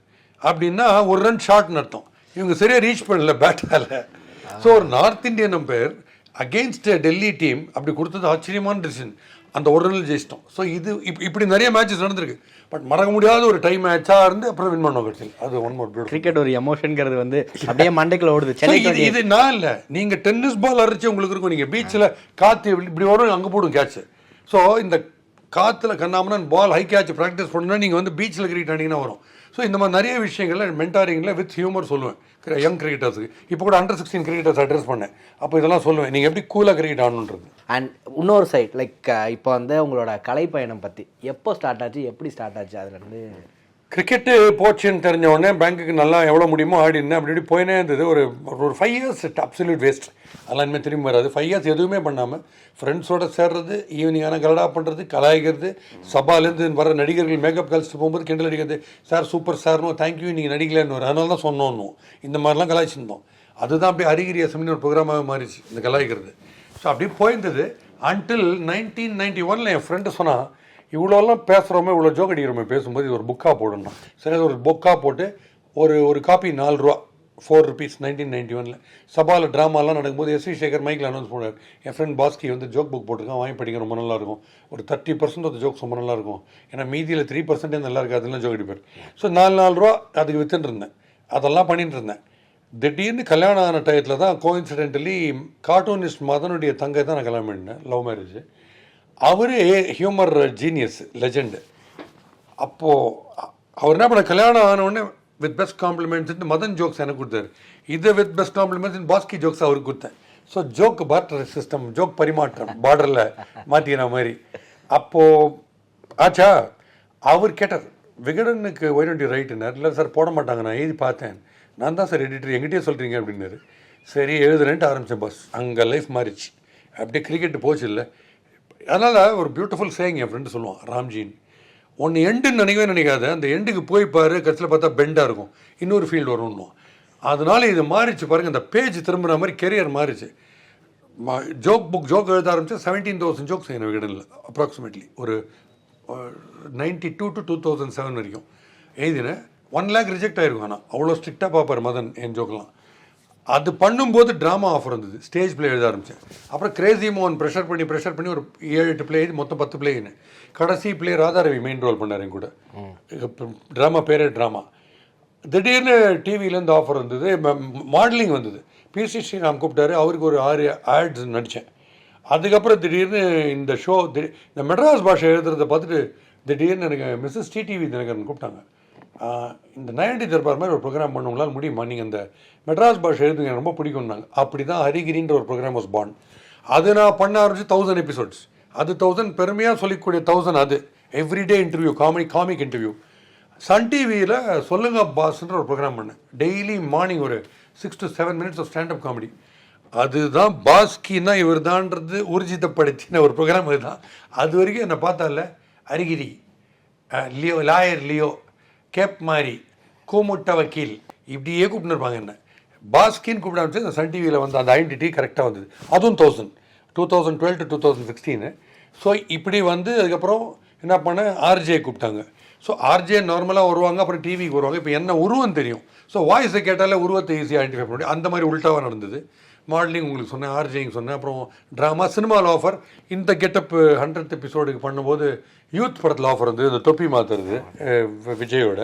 அப்படின்னா 1 run ஷார்ட்னு அர்த்தம். இவங்க சரியாக ரீச் பண்ணல பேட்டால். ஸோ ஒரு north Indian umpire against Delhi team அப்படி கொடுத்தது ஆச்சரியமான டிசிஷன். அந்த 1 run ஜெயிச்சிட்டோம். ஸோ இது இப்படி நிறைய மேட்சஸ் நடந்திருக்கு. பட் மறக்க முடியாத ஒரு டைம் மேட்சாக இருந்து அப்புறம் வின் பண்ணோம் கட்சியில். அது ஒன் மோர் பியூட்டிஃபுல். கிரிக்கெட் ஒரு எமோஷன்ங்கிறது வந்து அப்படியே மண்டைக்குள்ள ஓடுது. இது நான் இல்லை, நீங்கள் டென்னிஸ் பால் அரைச்சி உங்களுக்கு இருக்கும். நீங்கள் பீச்சில் காற்று இப்படி வரும், அங்கே போடும் கேட்ச். ஸோ இந்த காற்றுல கண்ணாமனா பால் ஹை கேட்ச் ப்ராக்டிஸ் பண்ணணும்னா நீங்கள் வந்து பீச்சில் கிரிக்கெட் ஆடிங்கன்னா வரும். ஸோ இந்த மாதிரி நிறைய விஷயங்கள்ல மென்டாரிங்கில் வித் ஹியூமர் சொல்லுவேன் யங் கிரிக்கெட்டர்ஸுக்கு. இப்போ கூட Under 16 கிரிக்கெட்டர்ஸ் அட்ரஸ் பண்ணேன். அப்போ இதெல்லாம் சொல்லுவேன், நீங்கள் எப்படி கூலாக கிரிக்கெட் ஆடணுன்றது. அண்ட் இன்னொரு சைட் லைக் இப்போ வந்து உங்களோட கலை பயணம் பற்றி எப்போ ஸ்டார்ட் ஆச்சு, எப்படி ஸ்டார்ட் ஆச்சு? அதுலேருந்து கிரிக்கெட்டு போச்சுன்னு தெரிஞ்ச உடனே பேங்க்குக்கு நல்லா எவ்வளோ முடியுமோ ஆடினேன். அப்படி இப்படி போயினே இருந்தது. ஒரு 5 years அப்சல்யூட் வேஸ்ட். அதெல்லாம் இனிமேல் திரும்பி வராது. 5 years எதுவுமே பண்ணாமல் ஃப்ரெண்ட்ஸோடு சேர்றது, ஈவினிங்கான கலடா பண்ணுறது, கலாய்க்கிறது, சபாலேருந்து வர நடிகர்கள் மேக்கப் கழிச்சிட்டு போகும்போது கிண்டல் அடிக்கிறது, சார் சூப்பர் சார்னோ தேங்க்யூ நீங்கள் நடிக்கலன்னு வரும், அதனால தான் சொன்னோன்னு இந்த மாதிரிலாம் கலாய்ச்சிருந்தோம். அதுதான் அப்படியே அரிகிரி அசம்பிளி ஒரு ப்ரோக்ராமாக மாறிச்சு இந்த கலாய்க்கிறது. ஸோ அப்படியே போயிருந்தது அன்டில் 1991 என் ஃப்ரெண்டு சொன்னால், இவ்வளோலாம் பேசுகிறோமே, இவ்வளோ ஜோக் அடிக்கிறோமே பேசும்போது இது ஒரு புக்காக போடணும். சரி அது ஒரு புக்காக போட்டு ஒரு காப்பி 4 ரூபா 4 rupees 1991 சபாவில் ட்ராமாலாம் நடக்கும்போது எஸ்வி சேகர் மைக்கில் அனௌன்ஸ் பண்ணார். என் ஃப்ரெண்ட் பாஸ்கி வந்து ஜோக் புக் போட்டிருக்கான், வாங்கி படிக்க ரொம்ப நல்லாயிருக்கும். ஒரு 30% ஆஃப் ஜோக்ஸ் ரொம்ப நல்லாயிருக்கும். ஏன்னா மீதியில் 3% நல்லா இருக்குது, அதெல்லாம் ஜோக் அடிப்பார். ஸோ 4 ரூபா அதுக்கு வித்துட்டு இருந்தேன். அதெல்லாம் பண்ணிட்டு இருந்தேன். திடீர்னு கல்யாணம் ஆன டயத்தில் தான் கோஇன்சிடென்டலி கார்ட்டூனிஸ்ட் மதனுடைய தங்கை தான் நான் கல்யாணம் பண்ணிட்டேன், லவ் மேரேஜ். அவரே ஹியூமர் ஜீனியஸ் லெஜெண்டு. அப்போது அவர் என்ன பண்ண, கல்யாணம் ஆனவுடனே with best compliments Madhan jokes எனக்கு கொடுத்தாரு. இதை with best compliments Baski jokes அவருக்கு கொடுத்தேன். So joke barter system, joke பரிமாற்றம் பார்டரில் மாற்றின மாதிரி. அப்போது ஆச்சா அவர் கேட்டார், விகடனுக்கு ஒய்டன்டி ரைட்டுனார். இல்லை சார் போட மாட்டாங்க, நான் எழுதி பார்த்தேன். நான் தான் சார் எடிட்டர், எங்கிட்டே சொல்கிறீங்க அப்படின்னாரு. சரி எழுதுறேன்ட்டு ஆரம்பித்தேன். பாஸ் அங்கே லைஃப் மாறிச்சு. அப்படியே கிரிக்கெட்டு போச்சு இல்லை. அதனால் ஒரு பியூட்டிஃபுல் சேயிங் என் ஃப்ரெண்டு சொல்லுவான், ராம்ஜின், ஒன்று எண்டுன்னு நினைக்காத, அந்த எண்டுக்கு போய் பாரு, கட்சியில் பார்த்தா பெண்டாக இருக்கும், இன்னொரு ஃபீல்டு வரும்னு. அதனால் இது மாறிச்சு பாருங்கள், அந்த பேஜ் திரும்புகிற மாதிரி கெரியர் மாறிச்சு. ஜோக் எழுத ஆரம்பிச்சு 17,000 ஜோக்ஸ் என்ன விகடனில் அப்ராக்சிமேட்லி ஒரு 92 to 2007 வரைக்கும் எழுதினேன். 1 lakh ரிஜெக்ட் ஆகிருக்கும். ஆனால் அவ்வளோ ஸ்ட்ரிக்டாக பார்ப்பார் மதன் என் ஜோக்கெலாம். அது பண்ணும்போது ட்ராமா ஆஃபர் வந்தது, ஸ்டேஜ் பிளே எழுத ஆரம்பித்தேன். அப்புறம் கிரேசி மோகன் ப்ரெஷர் பண்ணி ஒரு 7-8 பிளே எழுதி மொத்தம் 10 பிளேன்னு. கடைசி பிளே ராதாரவி மெயின் ரோல் பண்ணார் என் கூட. ட்ராமா பேரே ட்ராமா. திடீர்னு டிவியிலேருந்து ஆஃபர் வந்தது, மாடலிங் வந்தது. பிசி ஸ்ரீராம் கூப்பிட்டாரு, அவருக்கு ஒரு 6 ஆட்ஸ் நடித்தேன். அதுக்கப்புறம் திடீர்னு இந்த ஷோ, இந்த மெட்ராஸ் பாஷை எழுதுறதை பார்த்துட்டு திடீர்னு எனக்கு மிஸ்ஸஸ் டிடிவி தினகரன் கூப்பிட்டாங்க. இந்த 90 தர்பார் மாதிரி ஒரு ப்ரோக்ராம் பண்ண உங்களால் முடியுமா, நீங்கள் இந்த மெட்ராஸ் பாஷை எழுதுங்க, எனக்கு ரொம்ப பிடிக்கும்னாங்க. அப்படி தான் ஹரிகிரின்ற ஒரு ப்ரோக்ராம் வாஸ் பார்ன். அது நான் பண்ண ஆரம்பிச்சு 1000 எபிசோட்ஸ். அது 1000 பெருமையாக சொல்லிக்கூடிய 1000. அது everyday interview, comic interview. Sun டிவியில் சொல்லுங்க பாஸ்ன்ற ஒரு ப்ரோக்ராம் பண்ணேன். டெய்லி மார்னிங் ஒரு 6 to 7 minutes of standup comedy. அதுதான் பாஸ்கின்னா இவர் தான்றது ஊர்ஜிதப்படுத்தின ஒரு ப்ரோக்ராம். அதுதான் அது வரைக்கும் என்னை பார்த்தால அரிகிரி, லியோ, லாயர் லியோ, கேப் மாரி, கூமுட்ட வக்கீல் இப்படியே கூப்பிட்டுருப்பாங்க. என்ன பாஸ்கின்னு கூப்பிட ஆரம்பிச்சு அந்த சன் டிவியில் வந்து அந்த ஐடென்டிட்டி கரெக்டாக வந்தது. அதுவும் 2012 to 2016. ஸோ இப்படி வந்து அதுக்கப்புறம் என்ன பண்ணேன், ஆர்ஜே கூப்பிட்டாங்க. ஸோ ஆர்ஜே நார்மலாக வருவாங்க, அப்புறம் டிவிக்கு வருவாங்க. இப்போ என்ன உருவம் தெரியும், ஸோ வாய்ஸை கேட்டாலே உருவத்தை ஈஸியாக ஐடென்டிஃபை பண்ண முடியும். அந்த மாதிரி உள்டாவாக நடந்தது. மாடலிங் உங்களுக்கு சொன்னேன், ஆர்ஜேங்க சொன்னேன், அப்புறம் ட்ராமா, சினிமாவில் ஆஃபர். இந்த கெட்டப் 100th எபிசோடுக்கு பண்ணும்போது யூத் படத்தில் ஆஃபர் வந்து இந்த தொப்பி மாற்றுறது விஜயோட.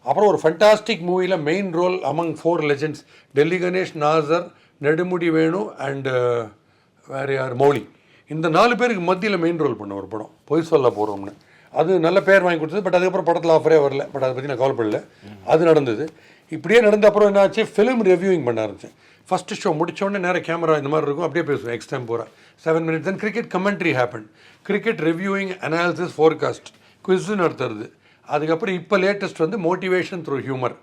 அப்புறம் ஒரு ஃபண்டாஸ்டிக் மூவியில் main role among 4 legends, Delhi Ganesh, Nasser, Nedumudi Venu and வேறு யார், மௌலி. இந்த 4 பேருக்கு மத்தியில் மெயின் ரோல் பண்ண ஒரு படம் பொய் சொல்ல போகிறோம்னு. அது நல்ல பேர் வாங்கி கொடுத்தது. பட் அதுக்கப்புறம் படத்தில் ஆஃபரே வரல. பட் அதை பற்றி நான் கவலைப்படல. அது நடந்தது. இப்படியே நடந்த அப்புறம் என்ன ஆச்சு, ஃபிலிம் ரிவ்யூவிங் பண்ண ஆரம்பித்தேன். ஃபஸ்ட்டு ஷோ முடித்தோடனே நேராக கேமரா இந்த மாதிரி இருக்கும், அப்படியே பேசுவேன் எக்ஸ்டைம் போகிறேன் 7 minutes. Then cricket commentary happen, cricket reviewing, analysis, forecast, quiz நடத்துறது. அதுக்கப்புறம் இப்போ லேட்டஸ்ட் வந்து மோட்டிவேஷன் த்ரூ ஹியூமர்.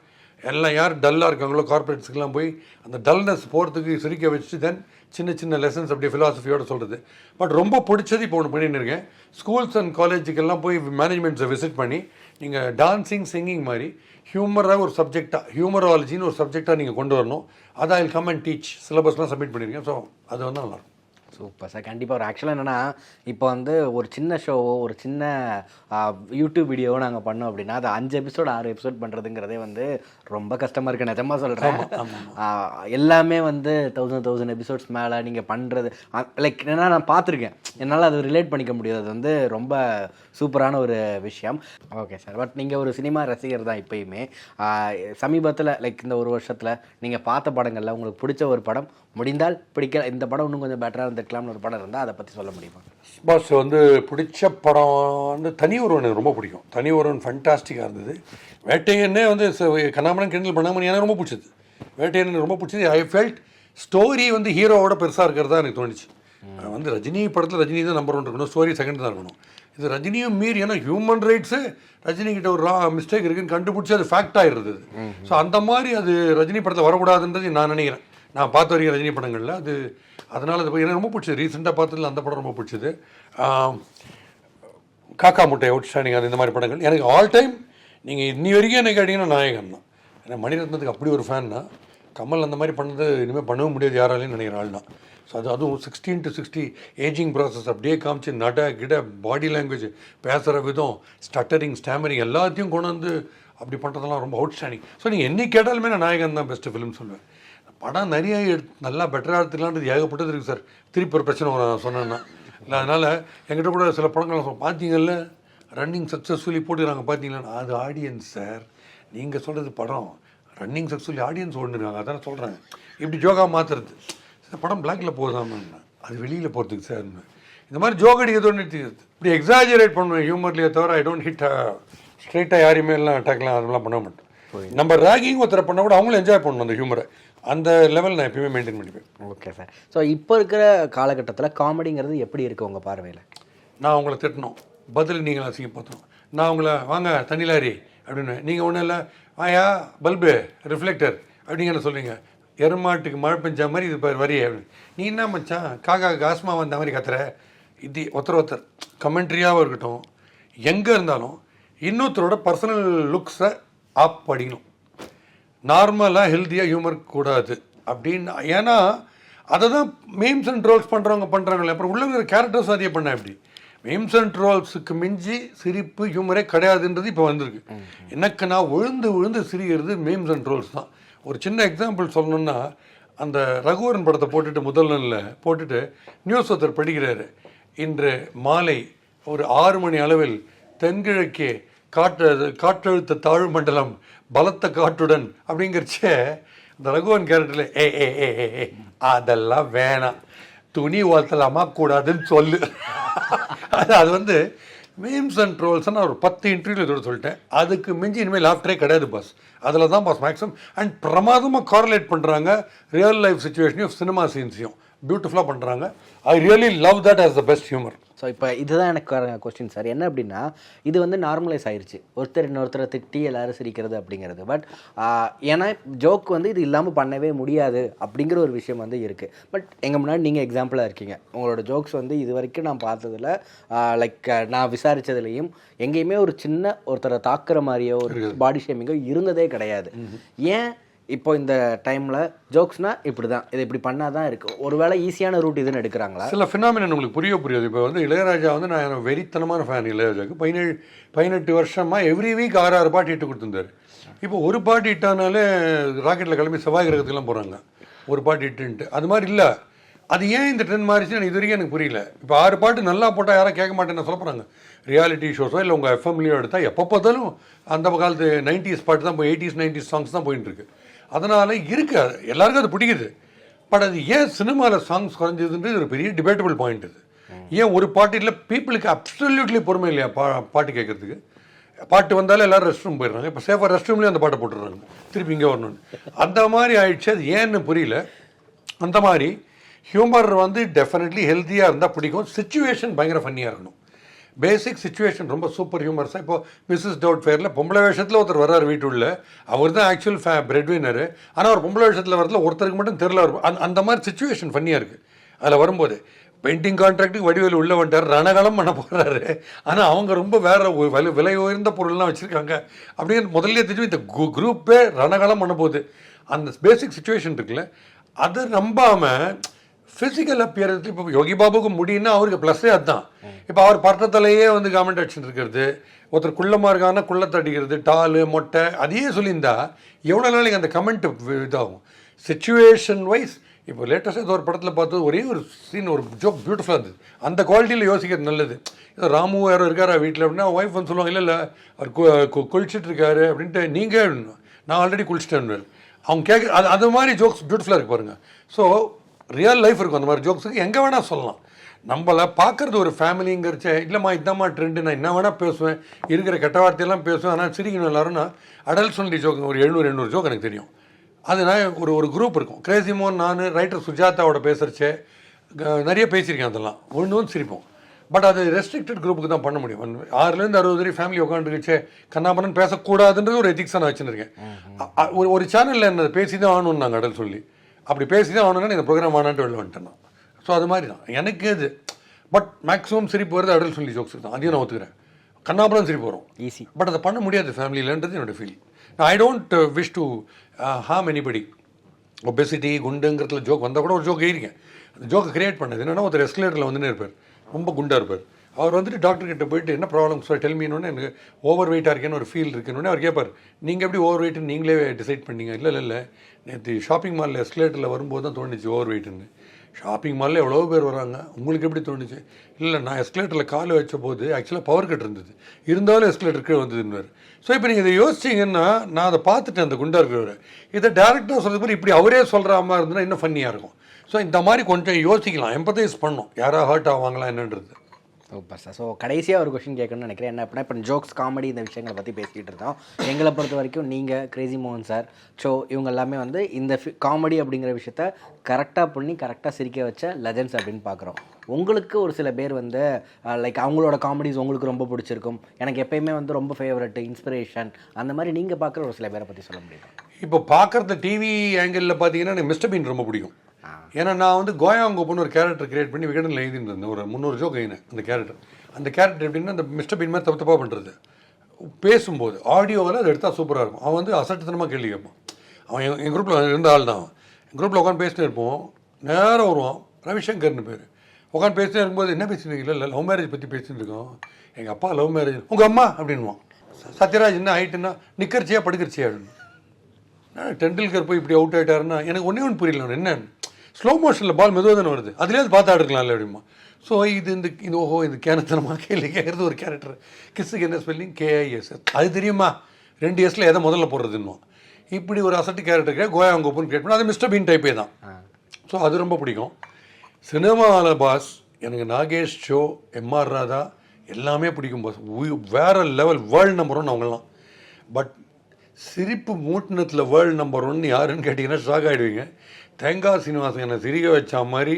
எல்லாம் யார் டல்லாக இருக்காங்களோ கார்பரேட்ஸுக்கெல்லாம் போய் அந்த டல்னஸ் போகிறதுக்கு சிரிக்க வச்சுட்டு தென் சின்ன சின்ன லெசன்ஸ் அப்படியே ஃபிலாசபியோட சொல்கிறது. பட் ரொம்ப பிடிச்சது இப்போ ஒன்று பண்ணிட்டு இருக்கேன். ஸ்கூல்ஸ் அண்ட் காலேஜுக்கெல்லாம் போய் மேனேஜ்மெண்ட்ஸை விசிட் பண்ணி நீங்கள் டான்ஸிங், சிங்கிங் மாதிரி ஹியூமராக ஒரு சப்ஜெக்டாக, ஹியூமராலஜின்னு ஒரு சப்ஜெக்டாக நீங்கள் கொண்டு வரணும். அதை ஐ கம் அண்ட் டீச், சிலபஸ்லாம் சப்மிட் பண்ணியிருக்கேன். ஸோ அது வந்து நல்லாயிருக்கும். Super sir. கண்டிப்பாக ஒரு ஆக்சுவலாக என்னென்னா, இப்போ வந்து ஒரு சின்ன ஷோவோ ஒரு சின்ன யூடியூப் வீடியோவோ நாங்கள் பண்ணோம் அப்படின்னா அது 5 எபிசோட் 6 எபிசோட் பண்ணுறதுங்கிறதே வந்து ரொம்ப கஷ்டமாக இருக்குது. நிஜமாக சொல்கிறேன். எல்லாமே வந்து 1000 எபிசோட்ஸ் மேலே நீங்கள் பண்ணுறது லைக் என்னென்னா நான் பார்த்துருக்கேன், என்னால் அது ரிலேட் பண்ணிக்க முடியாது. அது வந்து ரொம்ப சூப்பரான ஒரு விஷயம். Okay sir. பட் நீங்கள் ஒரு சினிமா ரசிகர் தான் எப்பயுமே. சமீபத்தில் லைக் இந்த ஒரு வருஷத்தில் நீங்கள் பார்த்த படங்களில் உங்களுக்கு பிடிச்ச ஒரு படம், முடிந்தால் பிடிக்க இந்த படம் இன்னும் கொஞ்சம் பெட்டராக இருந்திருக்கலாம்னு ஒரு படம் இருந்தால் அதை பற்றி சொல்ல முடியுமா? பாஸ் வந்து பிடிச்ச படம் வந்து தனி ஒருவன் எனக்கு ரொம்ப பிடிக்கும். தனி ஒருவன் ஃபண்டாஸ்டிக்காக இருந்தது. வேட்டையன்னே வந்து கண்ணாமணன் கிண்டல் பண்ணாமல் எனக்கு ரொம்ப பிடிச்சது. வேட்டையன் எனக்கு ரொம்ப பிடிச்சது. ஐ ஃபெல்ட் ஸ்டோரி வந்து ஹீரோவோட பெருசாக இருக்கிறதா எனக்கு தோணுச்சு. வந்து ரஜினி படத்தில் ரஜினி தான் நம்பர் 1 இருக்கணும், ஸ்டோரி செகண்ட் தான் இருக்கணும். இது ரஜினியும் மீறி, ஏன்னா ஹியூமன் ரைட்ஸு ரஜினிகிட்ட ஒரு மிஸ்டேக் இருக்குன்னு கண்டுபிடிச்சி அது ஃபேக்ட் ஆகிடுறது. ஸோ அந்த மாதிரி அது ரஜினி படத்தில் வரக்கூடாதுன்றது நான் நினைக்கிறேன். நான் பார்த்த வரைக்கும் ரஜினி படங்களில் அது அதனால் அது எனக்கு ரொம்ப பிடிச்சது. ரீசெண்டாக பார்த்ததில் அந்த படம் ரொம்ப பிடிச்சது. காக்கா முட்டை, அவுட்ஸ்டாண்டிங், அது இந்த மாதிரி படங்கள் எனக்கு ஆல் டைம். நீங்கள் இன்னி வரைக்கும் எனக்கு கேட்டிங்கன்னா நாயகன் தான். ஏன்னா மணிரத்னத்துக்கு அப்படி ஒரு ஃபேன்னா. கமல் அந்த மாதிரி பண்ணது இனிமேல் பண்ணவும் முடியாது யாராலையும் நினைக்கிற ஆள் தான். ஸோ அதுவும் 16 to 60 ஏஜிங் ப்ராசஸ் அப்படியே காமிச்சு நட கிட பாடி லாங்குவேஜ், பேசுகிற விதம், ஸ்டட்டரிங், ஸ்டாமரிங் எல்லாத்தையும் கொண்டு வந்து அப்படி பண்ணுறதெல்லாம் ரொம்ப அவுட்ஸ்டாண்டிங். ஸோ நீங்கள் என்னை கேட்டாலுமே நான் நாயகன் தான் பெஸ்ட்டு ஃபிலிம் சொல்லுவேன். படம் நிறைய நல்லா பெட்டராக எடுத்துக்கலான்றது ஏகப்பட்டது இருக்குது சார். திருப்பி ஒரு பிரச்சனை சொன்னேன்னா இல்லை. அதனால் என்கிட்ட கூட சில படங்கள் பார்த்தீங்கல்ல, ரன்னிங் சக்ஸஸ்ஃபுல்லி போட்டுக்கிறாங்க பார்த்தீங்களா, அது ஆடியன்ஸ் சார். நீங்கள் சொல்கிறது படம் ரன்னிங் சக்ஸஸ்ஃபுல்லி ஆடியன்ஸ் ஓடுறாங்க, அதான் சொல்கிறேன். இப்படி ஜோகாக மாற்றுறது. சார் படம் பிளாக்ல போதாமண்ணா, அது வெளியில் போகிறதுக்கு சார். இந்த மாதிரி ஜோக் அடிக்கிறது ஒன்று இப்படி எக்ஸாஜரேட் பண்ணுவேன் ஹியூமர்லேயே தவிர ஐ டோன்ட் ஹிட் ஸ்ட்ரெயிட்டாக யாரையுமே எல்லாம் அட்டாக்லாம் அதெல்லாம் பண்ண மாட்டேன். நம்ம ரேகிங் ஒருத்தரை பண்ணால் கூட அவங்களும் என்ஜாய் பண்ணணும் அந்த ஹியூமரை. அந்த லெவல் நான் எப்பயுமே மெயின்டைன் பண்ணிப்பேன். Okay sir. ஸோ இப்போ இருக்கிற காலகட்டத்தில் காமெடிங்கிறது எப்படி இருக்குது உங்கள் பார்வையில்? நான் உங்களை திட்டணும், பதில் நீங்கள் அசிங்க பார்த்தோம். நான் உங்களை வாங்க தண்ணிலாரி அப்படின்னு, நீங்கள் ஒன்றும் இல்லை வாயா பல்பு ரிஃப்ளெக்டர் அப்படிங்கிற சொல்கிறீங்க. எருமாட்டுக்கு மழை பெஞ்ச மாதிரி இது பேர் வரி அப்படின்னு. நீ என்ன மச்சான் காக்கா காஸ்மா வந்த மாதிரி கத்துற. இது ஒருத்தர் கமெண்ட்ரியாகவும் இருக்கட்டும், எங்கே இருந்தாலும் இன்னொருத்தரோட பர்சனல் லுக்ஸை ஆப் படிக்கணும். நார்மலாக ஹெல்த்தியாக ஹியூமர் கூடாது அப்படின்னு. ஏன்னா அதை தான் மீம்ஸ் அண்ட் ட்ரோல்ஸ் பண்ணுறாங்களே. அப்புறம் உள்ள இருக்கிற கேரக்டர்ஸ் அதே பண்ண எப்படி மீம்ஸ் அண்ட் ட்ரோல்ஸுக்கு மிஞ்சி சிரிப்பு ஹியூமரே கிடையாதுன்றது இப்போ வந்திருக்கு. எனக்கு நான் விழுந்து சிரிக்கிறது மீம்ஸ் அண்ட் ட்ரோல்ஸ் தான். ஒரு சின்ன எக்ஸாம்பிள் சொல்லணுன்னா, அந்த ரகுவரன் படத்தை போட்டுட்டு முதல் நாளில் போட்டுட்டு நியூஸ் ஒருத்தர் படிக்கிறாரு. இன்று மாலை ஒரு 6 மணி அளவில் தென்கிழக்கே காற்றழுத்த தாழ்வு மண்டலம் பலத்த காற்றுடன் அப்படிங்கிறச்சே இந்த ரகுவன் கேரக்டரில் ஏ அதெல்லாம் வேணாம், துணி ஓத்தலாமா கூடாதுன்னு சொல்லு. அது வந்து மீம்ஸ் அண்ட் ட்ரோல்ஸ் நான் ஒரு 10 இன்டர்வியூவில் இதோட சொல்லிட்டேன். அதுக்கு மிஞ்சி இனிமேல் லாஃப்டரே கிடையாது பாஸ். அதில் தான் பாஸ் மேக்ஸிமம். அண்ட் பிரமாதமாக கார்லேட் பண்ணுறாங்க ரியல் லைஃப் சுச்சுவேஷனையும் சினிமா சீன்ஸையும் பியூட்டிஃபுல்லாக பண்ணுறாங்க. I really love that as the best humour. So இப்போ இதுதான் எனக்கு கொஸ்டின் சார். என்ன அப்படின்னா, இது வந்து நார்மலைஸ் ஆயிடுச்சு, ஒருத்தர் இன்னொருத்தரை திட்டி எல்லாரும் சிரிக்கிறது அப்படிங்கிறது. பட் ஏன்னா ஜோக் வந்து இது இல்லாமல் பண்ணவே முடியாது அப்படிங்கிற ஒரு விஷயம் வந்து இருக்குது. பட் எங்கள் முன்னாடி நீங்கள் எக்ஸாம்பிளாக இருக்கீங்க. உங்களோட ஜோக்ஸ் வந்து இது வரைக்கும் நான் பார்த்ததில் லைக் நான் விசாரித்ததுலேயும் எங்கேயுமே ஒரு சின்ன ஒருத்தரை தாக்குற மாதிரியோ ஒரு பாடி ஷேமிங்கோ இருந்ததே கிடையாது. ஏன் இப்போ இந்த டைமில் ஜோக்ஸ்னா இப்படி தான், இது இப்படி பண்ணால் தான் இருக்குது, ஒருவேளை ஈஸியான ரூட் இதுன்னு எடுக்கிறாங்களா? சில ஃபினாமினன் உங்களுக்கு புரியாது. இப்போ வந்து இளையராஜா வந்து நான் வெறித்தனமான ஃபேன் இளையராஜாவுக்கு. 18 வருஷமாக எவ்ரி வீக் 6 பாட்டு இட்டு கொடுத்துருந்தாரு. இப்போ ஒரு பாட்டு இட்டானாலே ராக்கெட்டில் கிளம்பி செவ்வாய் கிரகத்துக்குலாம் போகிறாங்க, ஒரு பாட்டு இட்டுன்ட்டு. அது மாதிரி இல்லை. அது ஏன் இந்த ட்ரெண்ட் மாறிச்சு எனக்கு இது வரைக்கும் எனக்கு புரியல. இப்போ 6 பாட்டு நல்லா போட்டால் யாரும் கேட்க மாட்டேன்னு சொல்ல போகிறாங்க. ரியாலிட்டி ஷோஸோ இல்லை உங்கள் எஃப்எம்லேயோ எடுத்தால் எப்போ பார்த்தாலும் அந்த காலத்து 90s பாட்டு தான் போய் 80s 90s சாங்ஸ் தான் போயிட்டு இருக்கு. அதனால் இருக்கு, எல்லாருக்கும் அது பிடிக்குது. பட் அது ஏன் சினிமாவில் சாங்ஸ் குறைஞ்சதுன்றது ஒரு பெரிய டிபேட்டபிள் பாயிண்ட். இது ஏன் ஒரு பாட்டு இல்லை, பீப்புளுக்கு அப்சல்யூட்லி பொறுமை இல்லையா பாட்டு கேட்கறதுக்கு. பாட்டு வந்தாலும் எல்லோரும் ரெஸ்ட் ரூம் போயிடுறாங்க. இப்போ சேஃபாக ரெஸ்ட் ரூம்லேயும் அந்த பாட்டை போட்டுடுறாங்க, திருப்பி இங்கே வரணும்னு. அந்த மாதிரி ஆயிடுச்சு. அது ஏன்னு புரியல. அந்த மாதிரி ஹியூமர் வந்து டெஃபினெட்லி ஹெல்த்தியாக இருந்தால் பிடிக்கும். சிச்சுவேஷன் பயங்கர ஃபன்னியாக இருக்கணும். பேசிக் சிச்சுவேஷன் ரொம்ப சூப்பர் ஹியூமர்ஸாக. இப்போ மிஸ்ஸஸ் டவுட் ஃபேரில் பொம்பளை வேஷத்தில் ஒருத்தர் வர்றார் வீட்டுள்ள, அவர் தான் ஆக்சுவல் பிரெட் வின்னரு. ஆனால் அவர் பொம்பளை வேஷத்தில் வரல, ஒருத்தருக்கு மட்டும் தெரில. அந்த மாதிரி சிச்சுவேஷன் ஃபன்னியாக இருக்குது. அதில் வரும்போது பெயிண்டிங் கான்ட்ராக்ட்டுக்கு வடிவேல் உள்ளே வந்துட்டார், ரணகலம் பண்ண போகிறாரு. ஆனால் அவங்க ரொம்ப வேறு விலை உயர்ந்த பொருள்லாம் வச்சுருக்காங்க அப்படின்னு முதல்ல தெரிஞ்சு இந்த குரூப்பே ரணகலம் பண்ண போகுது. அந்த பேசிக் சிச்சுவேஷன் இருக்குல்ல, அதை நம்பாமல் ஃபிசிக்கல் அப்பியரன்ஸ். இப்போ யோகி பாபுக்கு முடியும்னா அவருக்கு ப்ளஸ்ஸே அதுதான். இப்போ அவர் பட்டத்திலேயே வந்து கமெண்ட் அடிச்சுட்டு இருக்கிறது, ஒருத்தர் குள்ளமாக இருக்காங்கன்னா குள்ளத்தை அடிக்கிறது, டாலு மொட்டை, அதையே சொல்லியிருந்தா எவ்வளோ நாளைக்கு அந்த கமெண்ட் இதாகும். சிச்சுவேஷன் வைஸ் இப்போ லேட்டஸ்ட்டாக ஏதோ ஒரு படத்தில் பார்த்தது ஒரே ஒரு சீன், ஒரு ஜோக் பியூட்டிஃபுல்லாக இருந்தது. அந்த குவாலிட்டியில் யோசிக்கிறது நல்லது. ஏதோ ராமு யாரோ இருக்காரா வீட்டில் அப்படின்னா ஒய்ஃப் வந்து சொல்லுவாங்க, இல்லை அவர் குளிச்சுட்டு இருக்காரு அப்படின்ட்டு. நீங்கள் நான் ஆல்ரெடி குளிச்சிட்டேன் அவங்க கேட்க அது மாதிரி ஜோக்ஸ் பியூட்டிஃபுல்லாக இருக்கு பாருங்கள். ஸோ ரியல் லைஃப் இருக்கும் அந்த மாதிரி ஜோக்ஸுக்கு, எங்கே வேணால் சொல்லலாம். நம்மளை பார்க்குறது ஒரு ஃபேமிலிங்கிறச்சே, இல்லைம்மா இதாம்மா ட்ரெண்டு, நான் என்ன வேணால் பேசுவேன், இருக்கிற கெட்ட வார்த்தையெல்லாம் பேசுவேன், ஆனால் சிரிக்கணும் எல்லாரும்னா அடல்ட் சொல்லி ஜோக் ஒரு 700-800 ஜோக் எனக்கு தெரியும். அது நான் ஒரு குரூப் இருக்கும், கிரேசி மோகன், நான், ரைட்டர் சுஜாதாவோட பேசுகிறச்சே நிறைய பேசியிருக்கேன். அதெல்லாம் ஒன்று சிரிப்போம். பட் அது ரெஸ்ட்ரிக்டட் குரூப்புக்கு தான் பண்ண முடியும். 6லேருந்து 60 வரை ஃபேமிலி உட்காந்துருச்சே கண்ணாபண்ணன் பேசக்கூடாதுன்றது ஒரு எத்திக்ஸாக நான் வச்சுருக்கேன். ஒரு சேனலில் என்ன பேசி தான் ஆகணும்னு நாங்கள் அடல் சொல்லி, அப்படி பேசி தான் ஆகணும்னா இந்த ப்ரோக்ராம் ஆனான்ட்டு வெளில வந்துட்டேன். ஸோ அது மாதிரி தான் எனக்கு இது. பட் மேக்ஸிமம் சிரிப்பு வருது அடல் சொல்லி ஜோக்ஸ் தான், அதையும் நான் ஒத்துக்கிறேன். கண்ணாபுரம் சிரிப்பு வரும் ஈஸி, பட் அதை பண்ண முடியாது ஃபேமிலியிலன்றது என்னோட feel. I don't wish to harm anybody. Obesity குண்டுங்கிறதுல ஜோக் வந்தால் கூட ஒரு ஜோக் எழுதிருக்கேன். அந்த ஜோக்கை கிரியேட் பண்ணது என்னென்னா, ஒருத்தர் எஸ்கலேட்டரில் வந்துன்னே இருப்பார், ரொம்ப குண்டாக இருப்பார். அவர் வந்துட்டு டாக்டர்கிட்ட போயிட்டு என்ன ப்ராப்ளம் சார் டெல்மின்னு, எனக்கு ஓவர் வெயிட்டாக இருக்கேன்னு ஒரு ஃபீல் இருக்குன்னு அவர் கேட்பார். நீங்கள் எப்படி ஓவர் வெயிட்னு நீங்களே டிசைட் பண்ணீங்க? இல்லை நேற்று ஷாப்பிங் மாலில் எஸ்கலேட்டரில் வரும்போது தான் தோணுச்சு ஓவர் வெயிட்டுன்னு. ஷாப்பிங் மாலில் எவ்வளோ பேர் வராங்க, உங்களுக்கு எப்படி தோணுச்சு? இல்லை நான் எஸ்கலேட்டரில் கால் வச்ச போது ஆக்சுவலாக பவர் கட் இருந்தது, இருந்தாலும் எஸ்கலேட்டருக்கு வந்ததுன்னு. ஸோ இப்போ நீங்கள் இதை யோசிச்சிங்கன்னா, நான் அதை பார்த்துட்டேன் அந்த குண்டா இருக்கிறவரை. இதை டேரெக்டாக சொல்கிறது போது இப்படி அவரே சொல்கிற மாதிரி இருந்ததுன்னா இன்னும் ஃபன்னியாக இருக்கும். ஸோ இந்த மாதிரி கொஞ்சம் யோசிக்கலாம், எம்பத்தைஸ் பண்ணோம், யாராவது ஹர்ட் ஆவாங்களா என்னன்றது. Super sir. ஸோ கடைசியாக ஒரு கொஷின் கேட்கணும்னு நினைக்கிறேன். என்ன அப்படின்னா, இப்போ ஜோக்ஸ் காமெடி இந்த விஷயங்களை பற்றி பேசிக்கிட்டு இருந்தோம். எங்களை பொறுத்த வரைக்கும் நீங்கள், கிரேசி மோகன் சார், ஸோ இவங்க எல்லாமே வந்து இந்த காமெடி அப்படிங்கிற விஷயத்த கரெக்டாக பண்ணி கரெக்டாக சிரிக்க வச்ச லெஜண்ட்ஸ் அப்படின்னு பார்க்குறோம். உங்களுக்கு ஒரு சில பேர் வந்து லைக் அவங்களோட காமெடிஸ் உங்களுக்கு ரொம்ப பிடிச்சிருக்கும், எனக்கு எப்பயுமே வந்து ரொம்ப ஃபேவரட், இன்ஸ்பிரேஷன், அந்த மாதிரி நீங்கள் பார்க்குற ஒரு சில பேரை பற்றி சொல்ல முடியும்? இப்போ பார்க்குறது டிவி ஆங்கிளில் பார்த்தீங்கன்னா எனக்கு மிஸ்டர் பீன் ரொம்ப பிடிக்கும். ஏன்னா நான் வந்து கோயாங்கோப்புன்னு ஒரு கேரக்டர் கிரியேட் பண்ணி விகடனில் எழுதிட்டு இருந்தேன். ஒரு 300 ஜோக் எழுதினேன். அந்த கேரக்டர் எப்படின்னா, அந்த மிஸ்டர் பீன் மாதிரி தப்பாக பண்ணுறது, பேசும்போது ஆடியோவில் அதை எடுத்தால் சூப்பராக இருக்கும். அவன் வந்து அசட்டுத்தனமாக கேள்வி கேட்பான். அவன் என் குரூப்பில் இருந்த ஆள் தான். என் குரூப்பில் உட்காந்து பேசிட்டே இருப்போம், நேரம் வருவான், ரவிசங்கர்னு பேர். உட்காந்து பேசிட்டே இருக்கும்போது என்ன பேசிட்டு இல்லை லவ் மேரேஜ் பற்றி பேசிட்டு இருக்கோம். எங்கள் அப்பா லவ் மேரேஜ், உங்கள் அம்மா அப்படின்வான். சத்யராஜ் என்ன ஆகிட்டுன்னா நிற்கிறச்சியா படுக்கிறச்சியா அப்படின்னு. டெண்டுல்கர் போய் இப்படி அவுட் ஆகிட்டாருன்னா எனக்கு ஒன்று புரியல, என்ன ஸ்லோ மோஷனில் பால் மெதுவாக தானே வருது, அதுலேயாவது பார்த்தா எடுக்கலாம்ல அப்படிமா. ஸோ இந்த ஓஹோ இந்த கேனத்தனமாக கேள்வி கேட்குறது ஒரு கேரக்டர். கிஸ்ஸுக்கு என்ன ஸ்பெல்லிங் KIS, அது தெரியுமா 2 இயர்ஸில் எதை முதல்ல போடுறதுன்னு. இப்படி ஒரு அசட்டு கேரக்டர் கோயாங்கோப்புன்னு கேட் பண்ணால் அது மிஸ்டர் பீன் டைப்பே தான். ஸோ அது ரொம்ப பிடிக்கும். சினிமாவில் பாஸ் எனக்கு நாகேஷ் ஷோ, MR ராதா எல்லாமே பிடிக்கும் பாஸ். வேறு லெவல், வேர்ல்டு நம்பர் 1 அவங்கெல்லாம். பட் சிரிப்பு மூட்டினத்தில் வேர்ல்டு நம்பர் 1 யாருன்னு கேட்டிங்கன்னா ஷாக் ஆகிடுவீங்க. தேங்காய் சீனிவாசன் என்னை சிரிக்க வச்ச மாதிரி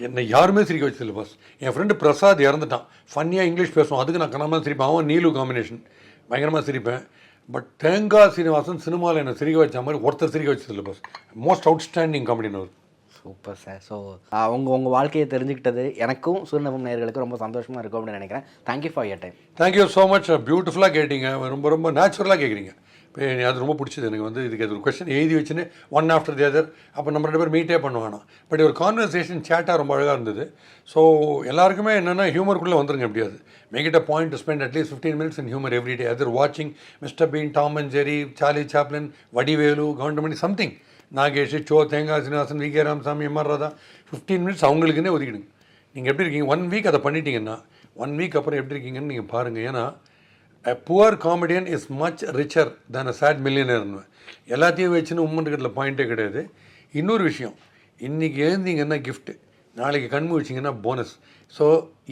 என்னை யாருமே சிரிக்க வச்சதில்லை பாஸ். என் ஃப்ரெண்டு பிரசாத் இறந்துட்டான், ஃபன்னியாக இங்கிலீஷ் பேசுவான், அதுக்கு நான் கனமாக சிரிப்பேன். அவன் நீலு காம்பினேஷன் பயங்கரமாக சிரிப்பேன். பட் தேங்காய் சீனிவாசன் சினிமாவில் என்னை சிரிக்க வச்ச மாதிரி ஒருத்தர் சிரிக்க வச்சதில்லை பாஸ். மோஸ்ட் அவுட்ஸ்டாண்டிங் காமெடியன் அவர். Super sir. ஸோ உங்கள் வாழ்க்கையை தெரிஞ்சுக்கிட்டது எனக்கும் சூரியநபம் நேயர்களுக்கு ரொம்ப சந்தோஷமாக இருக்கும் அப்படின்னு நினைக்கிறேன். Thank you for your time. Thank you so much. பியூட்டிஃபுல்லாக கேட்டீங்க, ரொம்ப ரொம்ப நேச்சுரலாக கேட்குறீங்க. இப்போ அது ரொம்ப பிடிச்சது எனக்கு. வந்து இதுக்கு அது ஒரு கொஸ்டின் எழுதி வச்சுன்னு ஒன் ஆஃப்டர் தி அதர், அப்போ நம்ம 2 பேர் மீட்டே பண்ணுவானா. பட் ஒரு கான்வர்சேஷன் சேட்டாக ரொம்ப அழகாக இருந்தது. ஸோ எல்லாருக்குமே என்னென்னா ஹியூமருக்குள்ளே வந்துருங்க எப்படியாது. Make it a point to spend at least 15 minutes in humor every day. Other வாட்சிங் mister Bean, Tom and Jerry, Charlie Chaplin, Vadivelu, Goundamani, something, Nagesh, Cho, Thengai Srinivasan, V K. Ramasamy, M R. Radha. 15 minutes அவங்களுக்குன்னே ஒதுக்கிடுங்க. நீங்கள் எப்படி இருக்கீங்க 1 week அதை பண்ணிட்டீங்கன்னா 1 week அப்புறம் எப்படி இருக்கீங்கன்னு நீங்கள் பாருங்கள். ஏன்னா a poor comedian is much richer than a sad millionaire. எல்லாத்தையும் வச்சுன்னு உம்மன்கிட்ட பாயிண்ட்டே கிடையாது. இன்னொரு விஷயம், இன்றைக்கி எழுந்தீங்கன்னா கிஃப்ட்டு, நாளைக்கு கண்மு வச்சிங்கன்னா போனஸ். ஸோ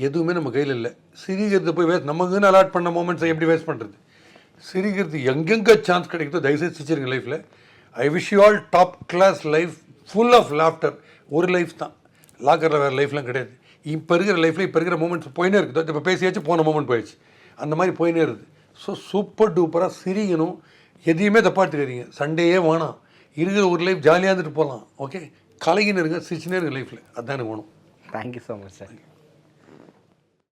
எதுவுமே நம்ம கையில் இல்லை. சிரிக்கிறது போய் வேஸ்ட், நமக்குன்னு அலாட் பண்ண மூமெண்ட்ஸை எப்படி வேஸ்ட் பண்ணுறது? சிரிக்கிறது எங்கெங்கே சான்ஸ் கிடைக்குதோ தயவுசெய்து சிரிச்சிருங்க லைஃப்பில். I wish you all top class life full of laughter. ஒரு லைஃப் தான், லாக்கரில் வேறு லைஃப்லாம் கிடையாது. இப்போ இருக்கிற லைஃப்பில் இப்போ இருக்கிற மூமெண்ட்ஸ் போயினே இருக்குது. இப்போ பேசியாச்சு, போன மூமெண்ட் போயிடுச்சு, அந்த மாதிரி போயினே இருக்குது. ஸோ சூப்பர் டூப்பராக சிரிக்கணும், எதையுமே தப்பாக எடுத்துக்காதீங்க. சண்டேயே வேணாம், இருக்கிற ஒரு லைஃப் ஜாலியாக இருந்துட்டு போகலாம். ஓகே, கலைகின்னு இருங்க, சிரிச்சுனே இருங்க லைஃப்பில், அதுதான் எனக்கு வேணும். Thank you so much sir.